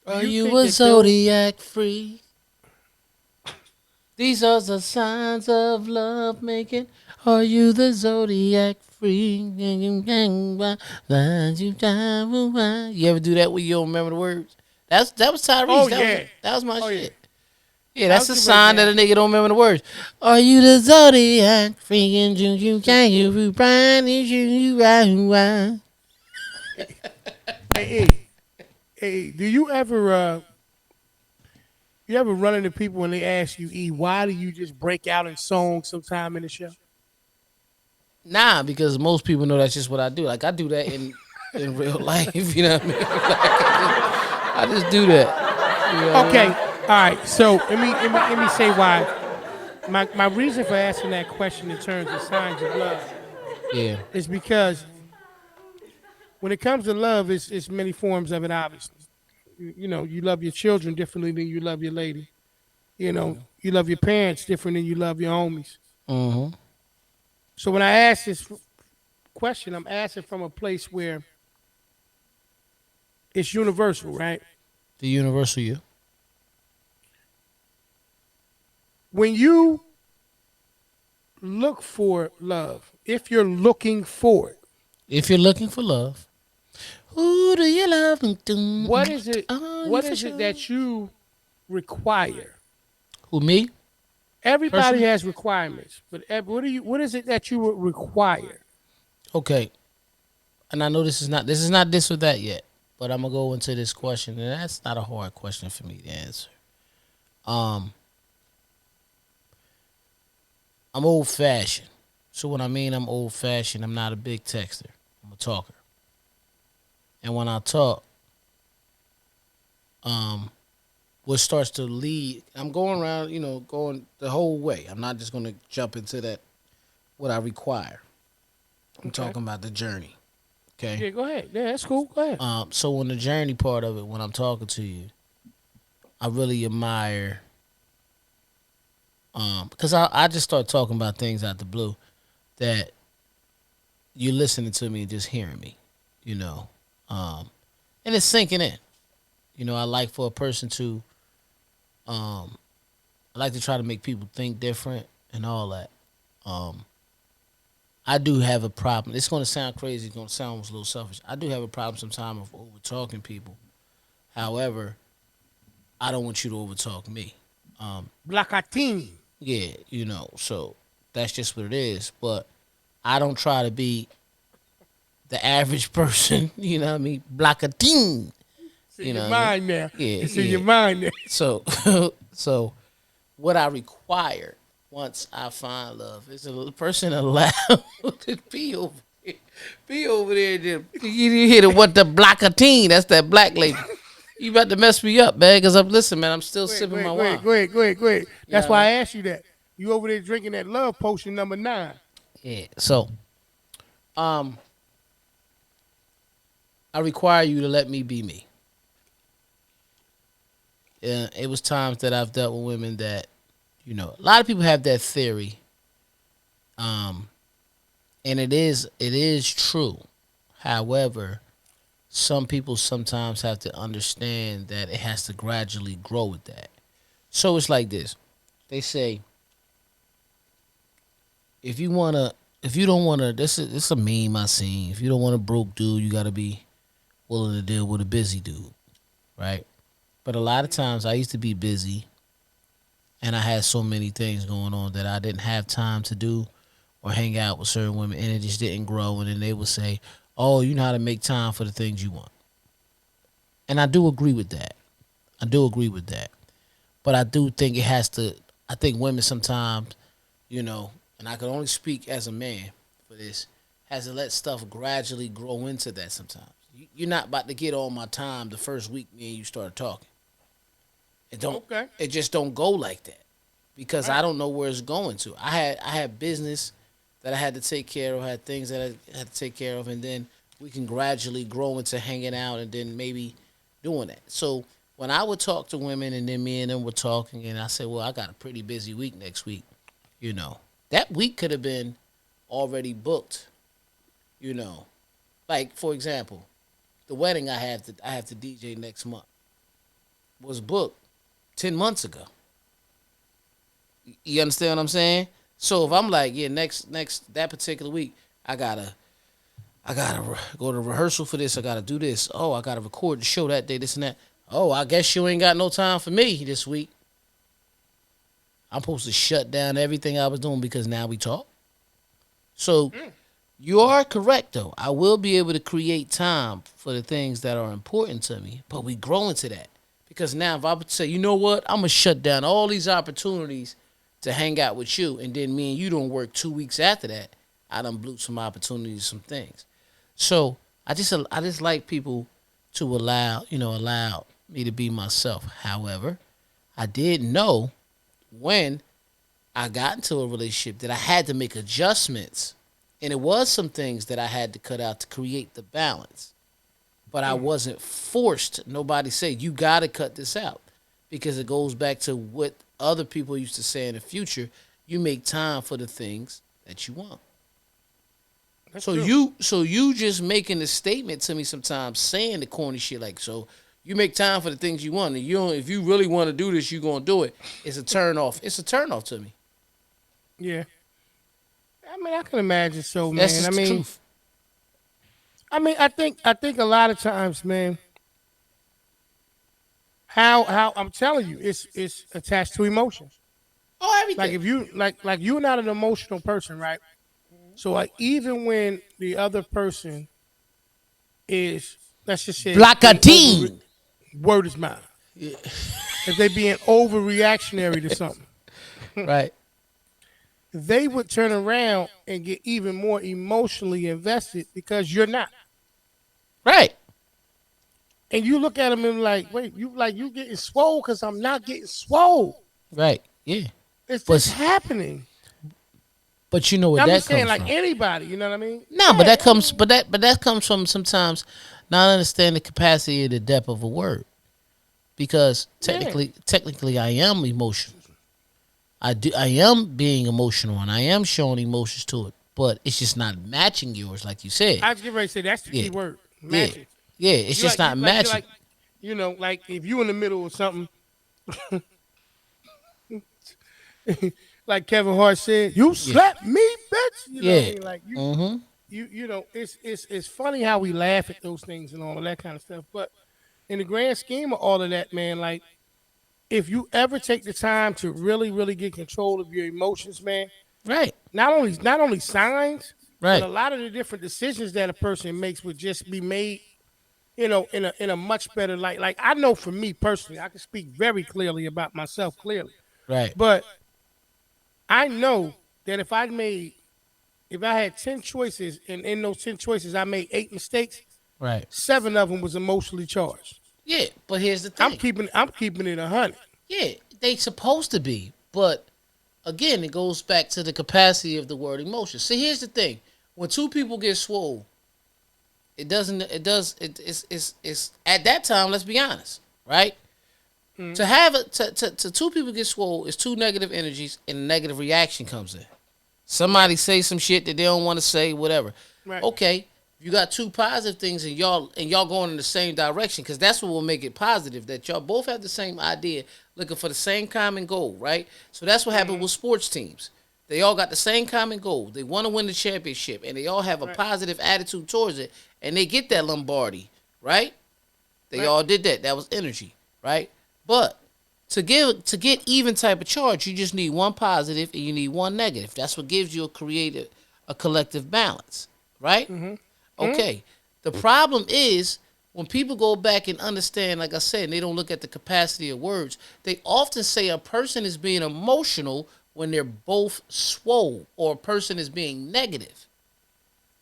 Are you you think a that zodiac freak? These are the signs of love making. Are you the zodiac freak? You ever do that when you don't remember the words? That was Tyrese. Oh, that yeah. was that was my Oh, shit. yeah. Yeah, that's a was sign that getting a nigga don't remember the words. Are you the zodiac freaking you can you find you right? Hey, do you ever run into people and they ask you, E, why do you just break out in song sometime in the show? Nah, because most people know that's just what I do. Like I do that in real life. You know what I mean? Like, I just do that. You know what I Okay, mean? all right. So let me say why. My reason for asking that question in terms of signs of love Yeah. is because when it comes to love, it's many forms of it. Obviously, you love your children differently than you love your lady. You love your parents different than you love your homies. Mm-hmm. So when I ask this question, I'm asking from a place where it's universal, right? The universal you. When you look for love, if you're looking for it, If you're looking for love, who do you love? what is it? Oh, What you for is it sure. that you require? Who, me? Everybody Personally? has requirements, but what is it that you would require? Okay. And I know this is not this or that yet, but I'm gonna go into this question, and that's not a hard question for me to answer. Um, I'm old fashioned. So when I mean I'm old fashioned, I'm not a big texter. I'm a talker. And when I talk, what starts to lead, I'm going around, going the whole way. I'm not just gonna jump into that what I require. I'm Okay. talking about the journey. Okay. Yeah, go ahead. Yeah, that's cool. Go ahead. So on the journey part of it, when I'm talking to you, I really admire, because I just start talking about things out the blue that you're listening to me and just hearing me, and it's sinking in. I like for a person to, I like to try to make people think different and all that. I do have a problem. It's going to sound crazy. It's going to sound almost a little selfish. I do have a problem sometimes of over talking people. However, I don't want you to over talk me. Blacatin. Yeah, so that's just what it is. But I don't try to be the average person. You know what I mean? Blockateen. It's in You your know what I mean? mind now. Yeah, It's in yeah. your mind now. So, so what I require once I find love is a person allowed to be over there. Be over there. You hear the what the Blockateen? That's that black lady. You about to mess me up, man. Cause listen, man. I'm still Wait, sipping my wait, wait, wine. wait, wait, wait. You That's know what I why I mean? asked you that. You over there drinking that love potion number 9. Yeah. So, um, I require you to let me be me. It was times that I've dealt with women that, a lot of people have that theory, um, and it is true. However, some people sometimes have to understand that it has to gradually grow with that. So it's like this. They say if you wanna, if you don't wanna, this is a meme I seen. If you don't want a broke dude, you gotta be willing to deal with a busy dude, right? But a lot of times I used to be busy and I had so many things going on that I didn't have time to do or hang out with certain women, and it just didn't grow. And then they would say, "Oh, you know how to make time for the things you want," and I do agree with that. I do agree with that, but I do think it has to. I think women sometimes, and I can only speak as a man for this, has to let stuff gradually grow into that. Sometimes you're not about to get all my time the first week me and you start talking. It don't. Okay. It just don't go like that because All I right. don't know where it's going to. I had business that I had to take care of. I had things that I had to take care of, and then we can gradually grow into hanging out, and then maybe doing that. So when I would talk to women, and then me and them were talking, and I said, "Well, I got a pretty busy week next week," that week could have been already booked. You know, like for example, the wedding I have to DJ next month was booked 10 months ago. You understand what I'm saying? So if I'm like, yeah, next that particular week, I gotta go to rehearsal for this. I gotta do this. Oh, I gotta record the show that day. This and that. Oh, I guess you ain't got no time for me this week. I'm supposed to shut down everything I was doing because now we talk. So you are correct though. I will be able to create time for the things that are important to me, but we grow into that. Because now if I would say, you know what, I'm gonna shut down all these opportunities to hang out with you, and then me and you don't work 2 weeks after that, I done blew some opportunities, some things. So I just like people to allow me to be myself. However, I did know when I got into a relationship that I had to make adjustments, and it was some things that I had to cut out to create the balance. But I wasn't forced. Nobody said you got to cut this out because it goes back to what other people used to say in the future. You make time for the things that you want. That's So true. you just making a statement to me sometimes saying the corny shit like, so you make time for the things you want, and you don't, if you really want to do this, you gonna do it. It's a turn off. It's a turn off to me. Yeah. I mean, I can imagine so, That's man. I just the mean, truth. I mean, I think a lot of times, man, how I'm telling you, it's attached to emotions. Oh, Like everything. if you like you're not an emotional person, right? So like even when the other person is, let's just say, being over, Blockadine. word is mine. If they being overreactionary to something, Right. they would turn around and get even more emotionally invested because you're not. Right. And you look at them and like, wait, you getting swole because I'm not getting swole. Right. Yeah. It's just But happening. but you know where I'm that just saying, comes like from. anybody, you know what I mean? No, but Yeah, that I comes mean, but that comes from sometimes not understanding the capacity of the depth of a word. Because yeah. technically I am emotional. I am being emotional and I am showing emotions to it. But it's just not matching yours like you said. I was getting ready to say that's the Yeah. key word, Yeah. matching. Yeah. It's You just like not you like you're matching. like, like if you in the middle of something, like Kevin Hart said, "You Yeah. slapped me, bitch." You know what I Yeah. mean? Like Mm-hmm. you know, it's funny how we laugh at those things and all of that kind of stuff. But in the grand scheme of all of that, man, like if you ever take the time to really, really get control of your emotions, man, Right. not only signs, but Right. a lot of the different decisions that a person makes would just be made, you know, in a much better light. Like I know for me personally, I can speak very clearly about myself clearly. Right. But I know that if I had 10 choices and in those 10 choices I made 8 mistakes, Right. 7 of them was emotionally charged. Yeah. But here's the I'm thing. keeping it 100. Yeah, they supposed to be, but again, it goes back to the capacity of the word emotion. See, here's the thing: when two people get swole, it doesn't. It does. It's at that time. Let's be honest, right? To have it to two people get swole is two negative energies, and a negative reaction comes in. Somebody say some shit that they don't want to say, whatever. Right. Okay, you got two positive things, and y'all going in the same direction, because that's what will make it positive. That y'all both have the same idea, looking for the same common goal, right? So that's what happened with sports teams. They all got the same common goal. They want to win the championship, and they all have a Right. positive attitude towards it, and they get that Lombardi, right? They Right. all did that. That was energy, right? But to get even type of charge, you just need one positive and you need one negative. That's what gives you a collective balance, right? Okay. The problem is when people go back and understand, like I said, and they don't look at the capacity of words, they often say a person is being emotional when they're both swole, or a person is being negative,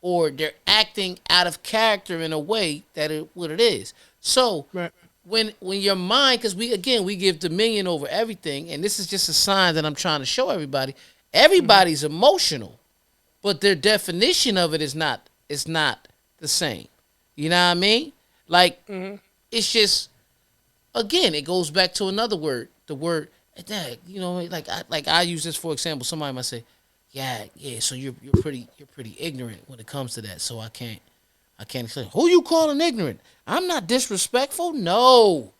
or they're acting out of character in a way that what it is. So Right. when your mind, because we give dominion over everything, and this is just a sign that I'm trying to show everybody. Everybody's emotional, but their definition of it is not the same. You know what I mean? Like it's just, again, it goes back to another word. The word, dang, like I use this for example. Somebody might say, yeah. So you're pretty ignorant when it comes to that. So I can't say, who you calling ignorant? I'm not disrespectful. No,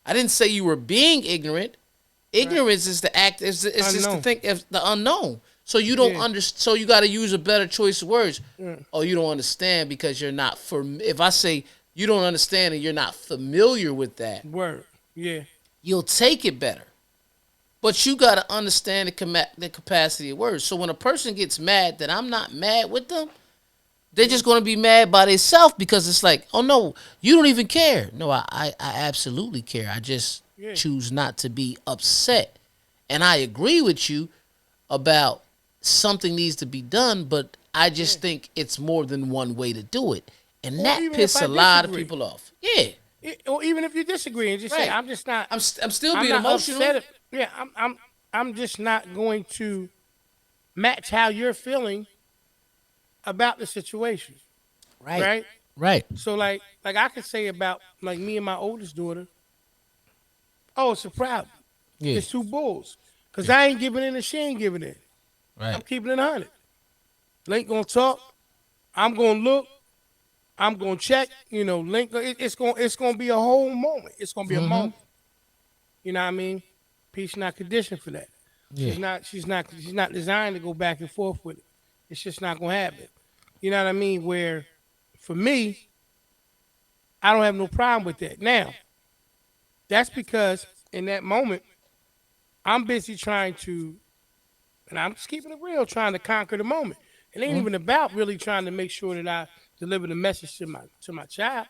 I didn't say you were being ignorant. Ignorance is the act. It's just the Unknown. thing of the unknown. So you don't Yeah. understand. So you got to use a better choice of words. Oh, you don't understand because you're not. If I say you don't understand and you're not familiar with that, Word. Yeah. you'll take it better. But you got to understand the capacity of words. So when a person gets mad that I'm not mad with them, they're just going to be mad by themselves, because it's like, oh no, you don't even care. No, I absolutely care. I just Yeah. choose not to be upset. And I agree with you about something needs to be done, but I just think it's more than one way to do it. And Or that even if pisses I a lot of disagree. people off. Yeah. Or even if you disagree and just say, Right. I'm just not. I'm still I'm being not emotional. upset. Yeah. I'm just not going to match how you're feeling about the situation. Right. Right. Right. So like I could say about like me and my oldest daughter, oh, it's a problem. Yeah. It's two bulls. Cause I ain't giving in and she ain't giving in. I'm Right. keeping it 100. Link gonna talk. I'm gonna look. I'm gonna check. You know, Link. It's gonna be a whole moment. It's gonna be a Mm-hmm. moment. You know what I mean? Peace not conditioned for that. Yeah. She's not designed to go back and forth with it. It's just not gonna happen. You know what I mean? Where for me, I don't have no problem with that. Now, that's because in that moment, I'm busy trying to, and I'm just keeping it real, trying to conquer the moment. It ain't even about really trying to make sure that I deliver the message to my child.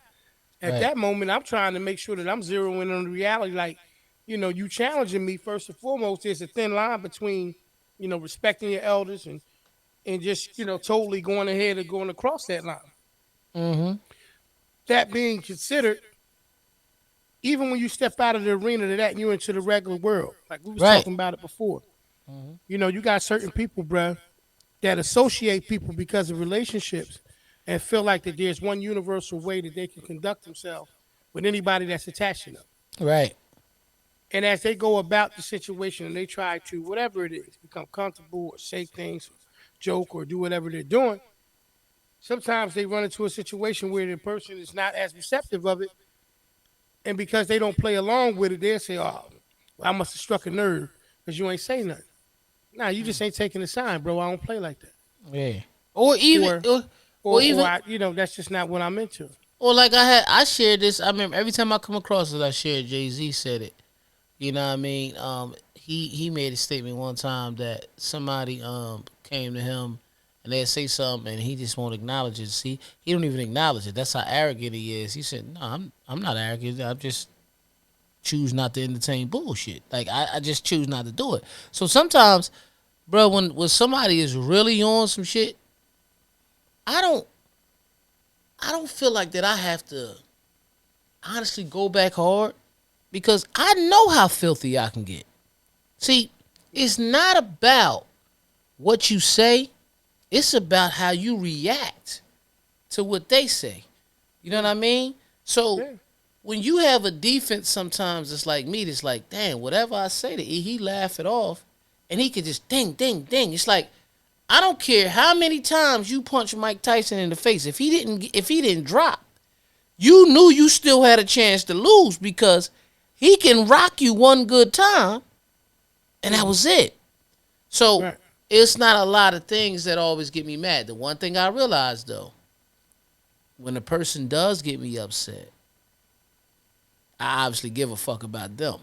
At Right. that moment, I'm trying to make sure that I'm zeroing in on the reality. Like, you challenging me first and foremost. There's a thin line between, respecting your elders and just, totally going ahead and going across that line. Mm-hmm. That being considered, even when you step out of the arena to that and you're into the regular world, like we was Right. talking about it before, you got certain people, bruh, that associate people because of relationships and feel like that there's one universal way that they can conduct themselves with anybody that's attached to them. Right. And as they go about the situation and they try to, whatever it is, become comfortable or say things, or joke or do whatever they're doing, sometimes they run into a situation where the person is not as receptive of it. And because they don't play along with it, they'll say, oh, well, I must have struck a nerve because you ain't say nothing. Nah, you just ain't taking the sign, bro. I don't play like that. Yeah. Or even Or or even I, that's just not what I'm into. or like I shared this. I remember every time I come across it, I shared. Jay-Z said it. You know what I mean? He made a statement one time that somebody came to him and they'd say something and he just won't acknowledge it. See, he don't even acknowledge it. That's how arrogant he is. He said, "No, I'm not arrogant. I just choose not to entertain bullshit. Like I just choose not to do it." So sometimes, bro, when somebody is really on some shit, I don't I don't feel like that I have to honestly go back hard because I know how filthy I can get. See, it's not about what you say, it's about how you react to what they say. You know what I mean? So Yeah. when you have a defense, sometimes it's like me, it's like, damn, whatever I say to he laugh it off and he could just ding, ding, ding. It's like, I don't care how many times you punch Mike Tyson in the face. If he didn't drop, you knew you still had a chance to lose because he can rock you one good time and that was it. So Right. it's not a lot of things that always get me mad. The one thing I realized though, when a person does get me upset, I obviously give a fuck about them.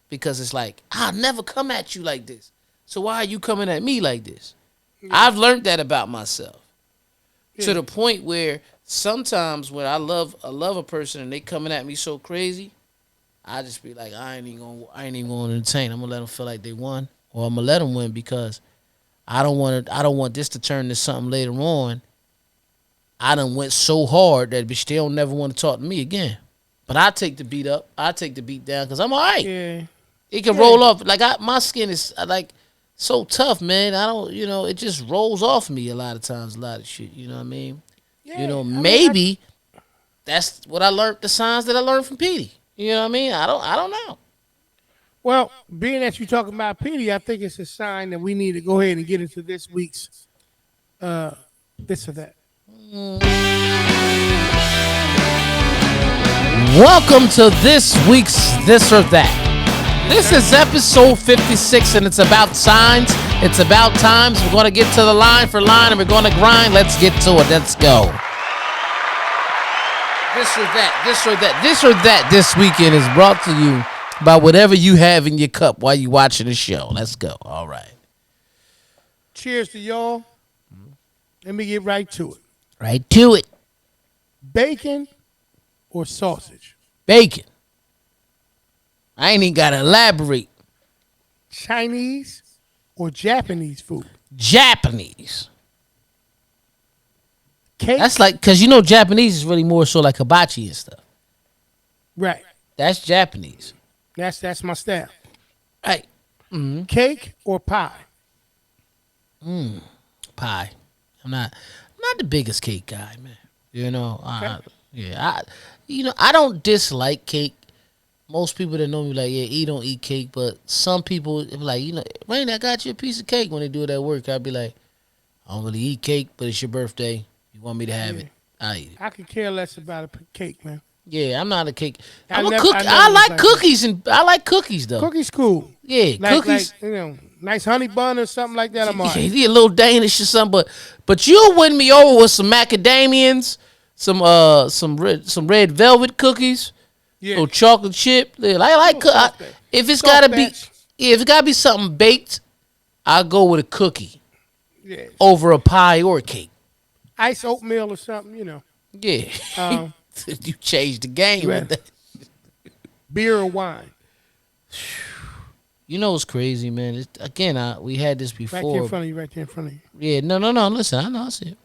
Because it's like, I'll never come at you like this. So why are you coming at me like this? Yeah. I've learned that about myself. Yeah. To the point where sometimes when I love a person and they coming at me so crazy, I just be like, I ain't even gonna entertain. I'm gonna let them feel like they won, or I'm gonna let them win because I don't want this to turn to something later on. I done went so hard that bitch they don't never want to talk to me again. But I take the beat up. I take the beat down because I'm all right. Yeah. It can Yeah. roll off. Like my skin is like so tough, man. I don't, it just rolls off me a lot of times. A lot of shit. You know what I mean? Yeah. I mean, Maybe that's what I learned. The signs that I learned from Petey. You know what I mean? I don't know. well, being that you're talking about Petey, I think it's a sign that we need to go ahead and get into this week's this or that. Welcome to this week's This or That. This is episode 56, and it's about signs. It's about times. We're going to get to the line for line, and we're going to grind. Let's get to it. Let's go. This or that, this or that, this or that this weekend is brought to you by whatever you have in your cup while you're watching the show. Let's go. All right. Cheers to y'all. Let me get right to it. Right to it. Bacon or sausage? Bacon. I ain't even got to elaborate. Chinese or Japanese food? Japanese. Cake? That's like, because Japanese is really more so like hibachi and stuff. Right. That's Japanese. That's my style. Right. Cake or pie? Pie. I'm not the biggest cake guy, man. I don't dislike cake. Most people that know me like, yeah, don't eat cake, but some people be like, Rain, I got you a piece of cake when they do it at work. I'd be like, I don't really eat cake, but it's your birthday. You want me to have it? I eat it. I could care less about a cake, man. Yeah, I'm not a cake. I I'm a never- cook. I never I was like like cookies and I like cookies though. Cookies cool. Yeah, cookies. Like, nice honey bun or something like that. I'm all right. Yeah, a little Danish or something, but you'll win me over with some macadamians, some red velvet cookies, Yeah. or chocolate chip. Yeah, I like if it's Soft gotta be batch. if it gotta be something baked, I'll go with a cookie Yeah. over a pie or a cake. Ice oatmeal or something, Yeah, Um, you changed the game yeah. with that. Beer or wine? You know what's crazy, man? We had this Right before. there in front of you, right there in front of you. Yeah, no. Listen, I know, I see it.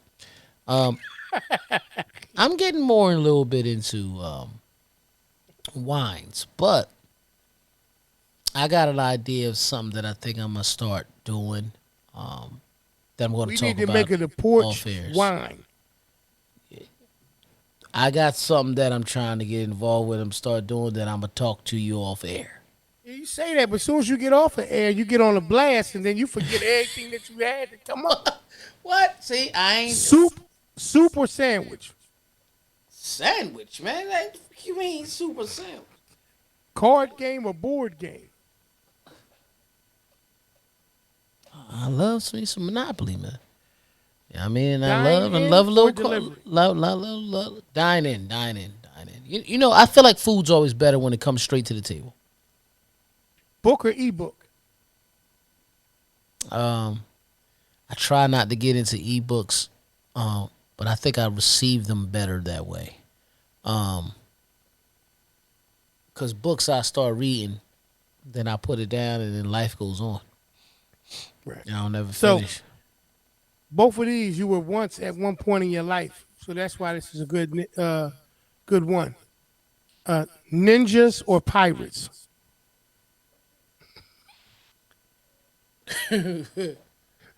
I'm getting more a little bit into wines, but I got an idea of something that I think I'm gonna start doing. That I'm going to We talk need to about. make it a porch off airs. wine. I got something that I'm trying to get involved with. I'm start doing that. I'm gonna talk to you off air. Yeah, you say that, but as soon as you get off the air, you get on a blast, and then you forget everything that you had to come up. What? See, I ain't Soup or sandwich? sandwich, man. Like, what you mean super sandwich? Card game or board game? I love me some Monopoly, man. Yeah, I mean, I Dine love in a or little delivery? dine in, dine in, dine in. You know, I feel like food's always better when it comes straight to the table. Book or ebook? Um, I try not to get into ebooks, but I think I receive them better that way. Um, Cause books I start reading, then I put it down, and then life goes on. Right. And I'll never So finish. both of these you were once at one point in your life. So that's why this is a good one. Ninjas or pirates?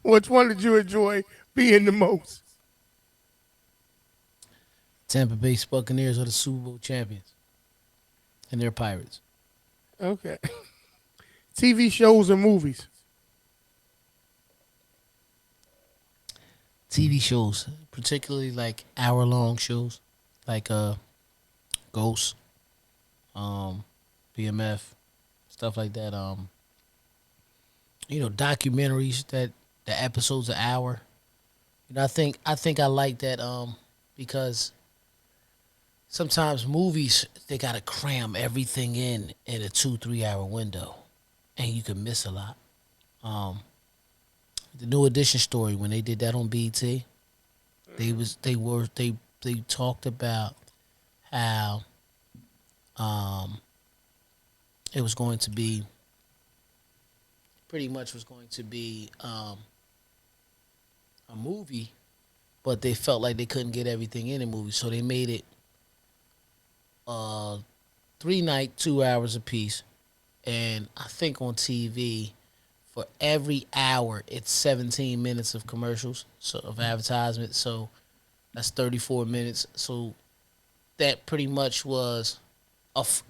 Which one did you enjoy being the most? Tampa Bay Buccaneers are the Super Bowl champions, and they're pirates. Okay. TV shows or movies? TV shows, particularly like hour-long shows, like Ghost, um, BMF, stuff like that. Documentaries that the episodes an hour. I think I like that because sometimes movies they gotta cram everything in a 2-3 hour window, and you can miss a lot. Um, the New Edition story when they did that on BT, they talked about how um it was going to be pretty much was going to be a movie, but they felt like they couldn't get everything in the movie, so they made it 3 night 2 hours apiece. And I think on TV for every hour it's 17 minutes of commercials, so of advertisement. So that's 34 minutes. So that pretty much was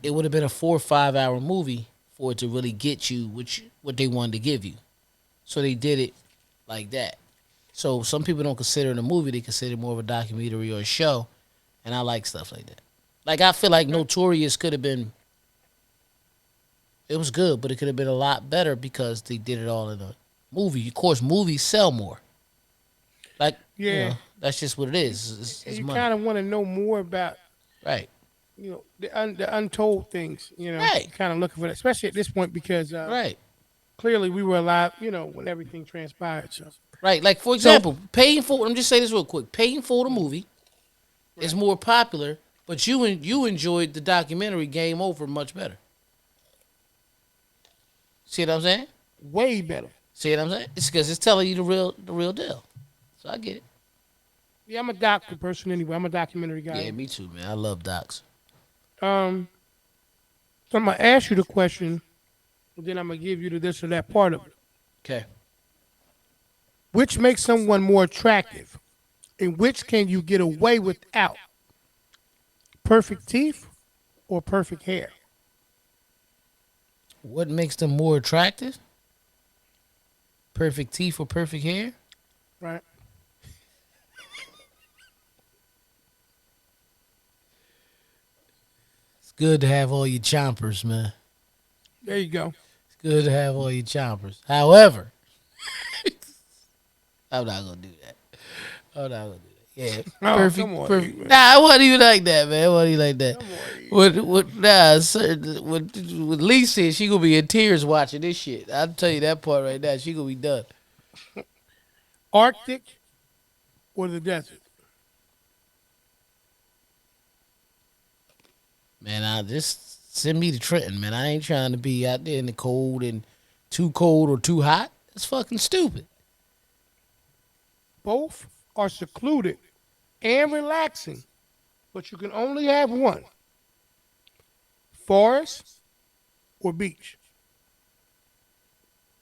it would have been a 4 or 5 hour movie for it to really get you what they wanted to give you. So they did it like that. So some people don't consider it a movie; they consider it more of a documentary or a show, and I like stuff like that. Like I feel like Okay. Notorious could have been. It was good, but it could have been a lot better because they did it all in a movie. Of course, movies sell more. Like Yeah. that's just what it is. It's You money, kind of want to know more about, right? the untold things. Right, You're kind of looking for that, especially at this point because right, clearly we were alive. When everything transpired. So, right. Like for so example, paying for. I'm just say this real quick. Paying for the movie is right, more popular, but you enjoyed the documentary Game Over much better. See what I'm saying? way better. See what I'm saying? It's because it's telling you the real deal. So I get it. Yeah, I'm a doctor person anyway. I'm a documentary guy. Yeah, Anyway. me too, man. I love docs. Um, so I'm gonna ask you the question, and then I'm gonna give you the this or that part of it. Okay. Which makes someone more attractive, and which can you get away without? Perfect teeth or perfect hair? What makes them more attractive? Perfect teeth or perfect hair? Right. It's good to have all your chompers, man. There you go. It's good to have all your chompers. However, I'm not gonna do that. I'm not gonna do that. Yeah, Oh, come perfect, on, E, perfect. man. Nah, I wasn't even like that, man. I wasn't even like that. Come on, E. Nah, sir, what Lee said, she gonna be in tears watching this shit. I'll tell you that part right now. She gonna be done. Arctic or the desert? Man, I just send me to Trenton, man. I ain't trying to be out there in the cold and too cold or too hot. It's fucking stupid. Both are secluded and relaxing, but you can only have one. Forest or beach?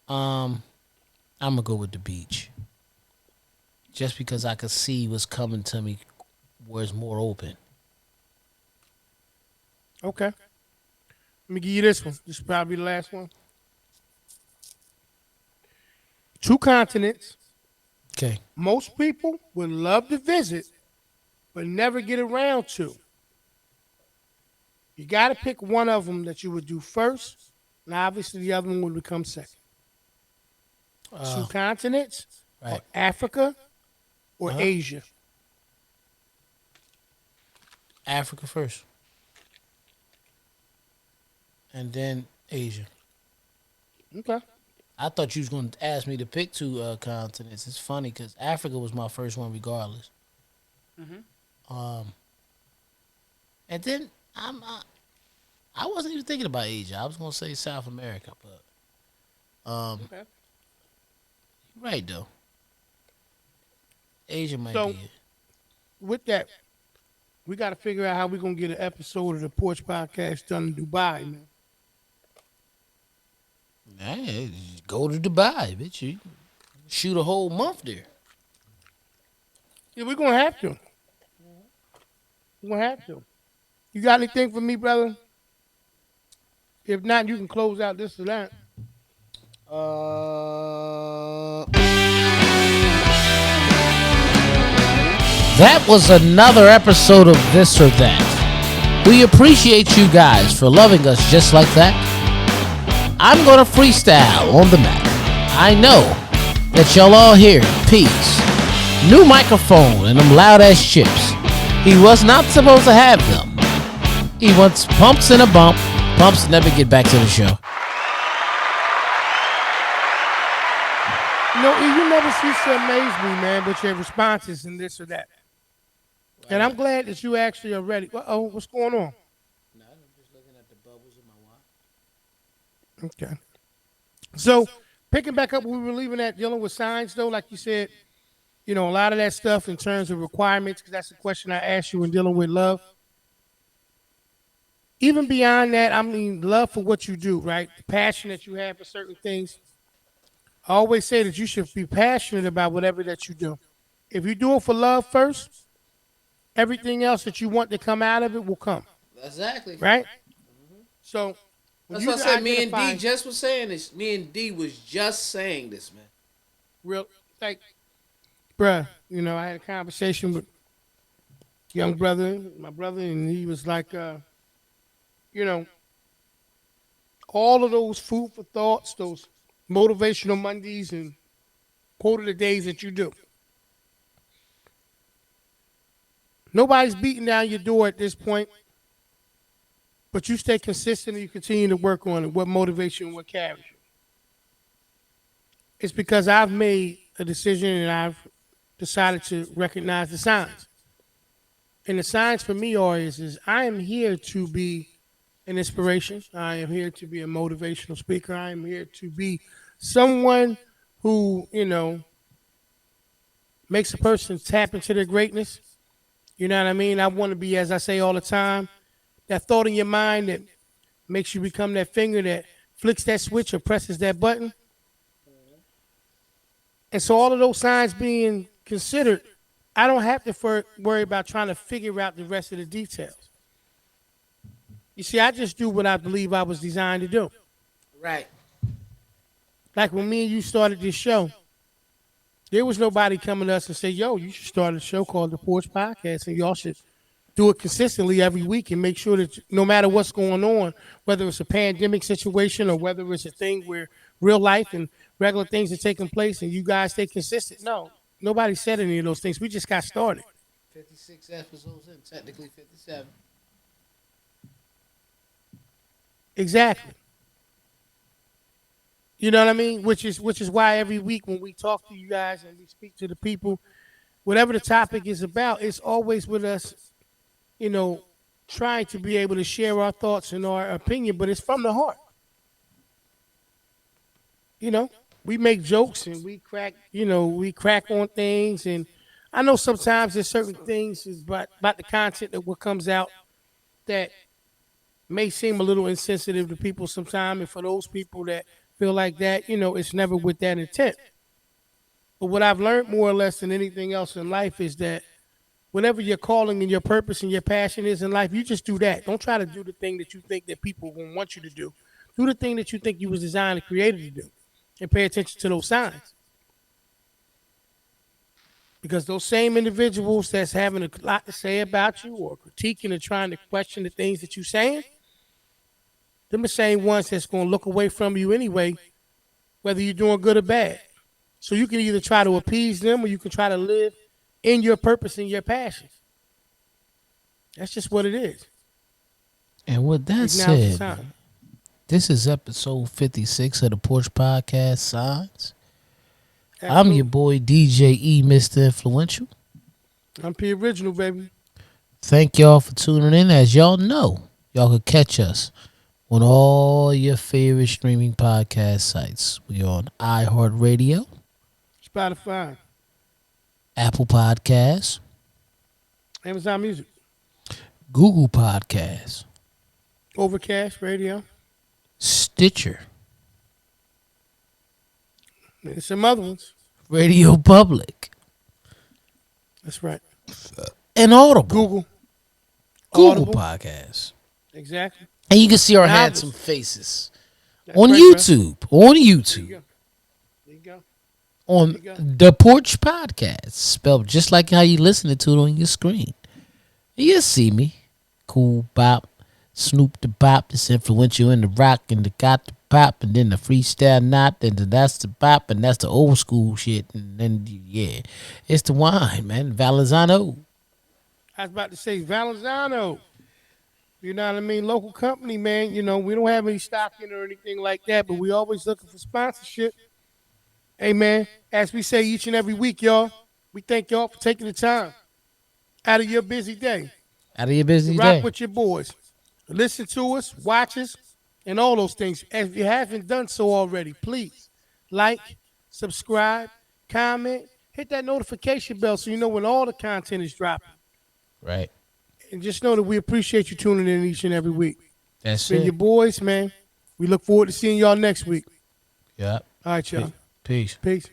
Um, I'm gonna go with the beach, just because I could see what's coming to me, where it's more open. Okay. Let me give you this one. This is probably the last one. Two continents. Okay. Most people would love to visit, but never get around to. You got to pick one of them that you would do first, and obviously the other one would become second. two continents, or Right. Africa or Uh huh. Asia? Africa first, and then Asia. Okay. I thought you was going to ask me to pick two continents. It's funny because Africa was my first one, regardless. Mm-hmm. Um, and then I wasn't even thinking about Asia. I was going to say South America, but Okay. right though, Asia might be So it. with that, we got to figure out how we're gonna get an episode of the Porch Podcast done in Dubai, man. Hey, go to Dubai, bitch. You shoot a whole month there. Yeah, we're gonna have to. We're gonna have to. You got anything for me, brother? If not, you can close out this or that. Uh, That was another episode of This or That. We appreciate you guys for loving us just like that. I'm gonna freestyle on the mat. I know that y'all all hear peace. New microphone and them loud ass chips. He was not supposed to have them. He wants pumps and a bump. Pumps never get back to the show. No, you never cease to amaze me, man, with your responses and this or that. And I'm glad that you actually are ready. Uh-oh, what's going on? No, I'm just looking at the bubbles in my wine. Okay. So, picking back up, we were leaving that dealing with signs, though, like you said, a lot of that stuff in terms of requirements, because that's the question I asked you when dealing with love. Even beyond that, I mean, love for what you do, right? The passion that you have for certain things. I always say that you should be passionate about whatever that you do. If you do it for love first, everything else that you want to come out of it will come, Exactly. right? So, when That's you what I said. Me and identify D just was saying this. Me and D was just saying this, man. real, like, bruh, I had a conversation with young brother, my brother, and he was like, you know, all of those food for thoughts, those motivational Mondays and quote of the days that you do. Nobody's beating down your door at this point, but you stay consistent and you continue to work on it. What motivates you and what carries you? It's because I've made a decision and I've decided to recognize the signs. And the signs for me is I am here to be an inspiration. I am here to be a motivational speaker. I am here to be someone who, makes a person tap into their greatness. You know what I mean? I want to be, as I say all the time, that thought in your mind that makes you become that finger that flicks that switch or presses that button. And so all of those signs being considered, I don't have to worry about trying to figure out the rest of the details. You see, I just do what I believe I was designed to do. Right. Like when me and you started this show, there was nobody coming to us and say, yo, you should start a show called The Porch Podcast, and y'all should do it consistently every week and make sure that no matter what's going on, whether it's a pandemic situation or whether it's a thing where real life and regular things are taking place and you guys stay consistent. No, nobody said any of those things. We just got started. 56 episodes in, technically 57. Exactly. You know what I mean? Which is why every week when we talk to you guys and we speak to the people, whatever the topic is about, it's always with us, trying to be able to share our thoughts and our opinion, but it's from the heart. We make jokes and we crack on things, and I know sometimes there's certain things about the content of what comes out that may seem a little insensitive to people sometimes, and for those people that feel like that, it's never with that intent. But what I've learned more or less than anything else in life is that whatever your calling and your purpose and your passion is in life, you just do that. Don't try to do the thing that you think that people won't want you to do. Do the thing that you think you was designed and created to do, and pay attention to those signs. Because those same individuals that's having a lot to say about you or critiquing and trying to question the things that you're saying, them the same ones that's going to look away from you anyway, whether you're doing good or bad. So you can either try to appease them or you can try to live in your purpose and your passion. That's just what it is. And with that Like now's the said, time. this is episode 56 of the Porch Podcast Signs. I'm your Absolutely. boy DJ E, Mr. Influential. I'm P Original, baby. Thank y'all for tuning in. As y'all know, y'all can catch us on all your favorite streaming podcast sites. We on iHeartRadio, Spotify, Apple Podcasts, Amazon Music, Google Podcasts, Overcast Radio, Stitcher, and some other ones. Radio Public, That's right. and Audible. Google. Google Audible. Podcasts. Exactly. And you can see our And handsome others. faces That's on right, bro. YouTube. On There you YouTube. go. There you go. On There you go. the Porch Podcast. Spelled just like how you listening to it on your screen. You see me. Cool Bop. Snoop the Bop. That's influential in the rock and the got the pop. And then the freestyle knot. And that's the bop. And that's the old school shit. And then, yeah. It's the wine, man. Valenzano. I was about to say Valenzano. You know what I mean? Local company, man. You know, we don't have any stocking or anything like that, but we always looking for sponsorship. Hey, man, as we say each and every week, y'all, we thank y'all for taking the time out of your busy day Out of your to busy rock day. with your boys. Listen to us, watch us, and all those things. If you haven't done so already, please like, subscribe, comment, hit that notification bell so you know when all the content is dropping. Right. And just know that we appreciate you tuning in each and every week. That's Been it. your boys, man. We look forward to seeing y'all next week. Yep. All right, y'all. Peace. Peace.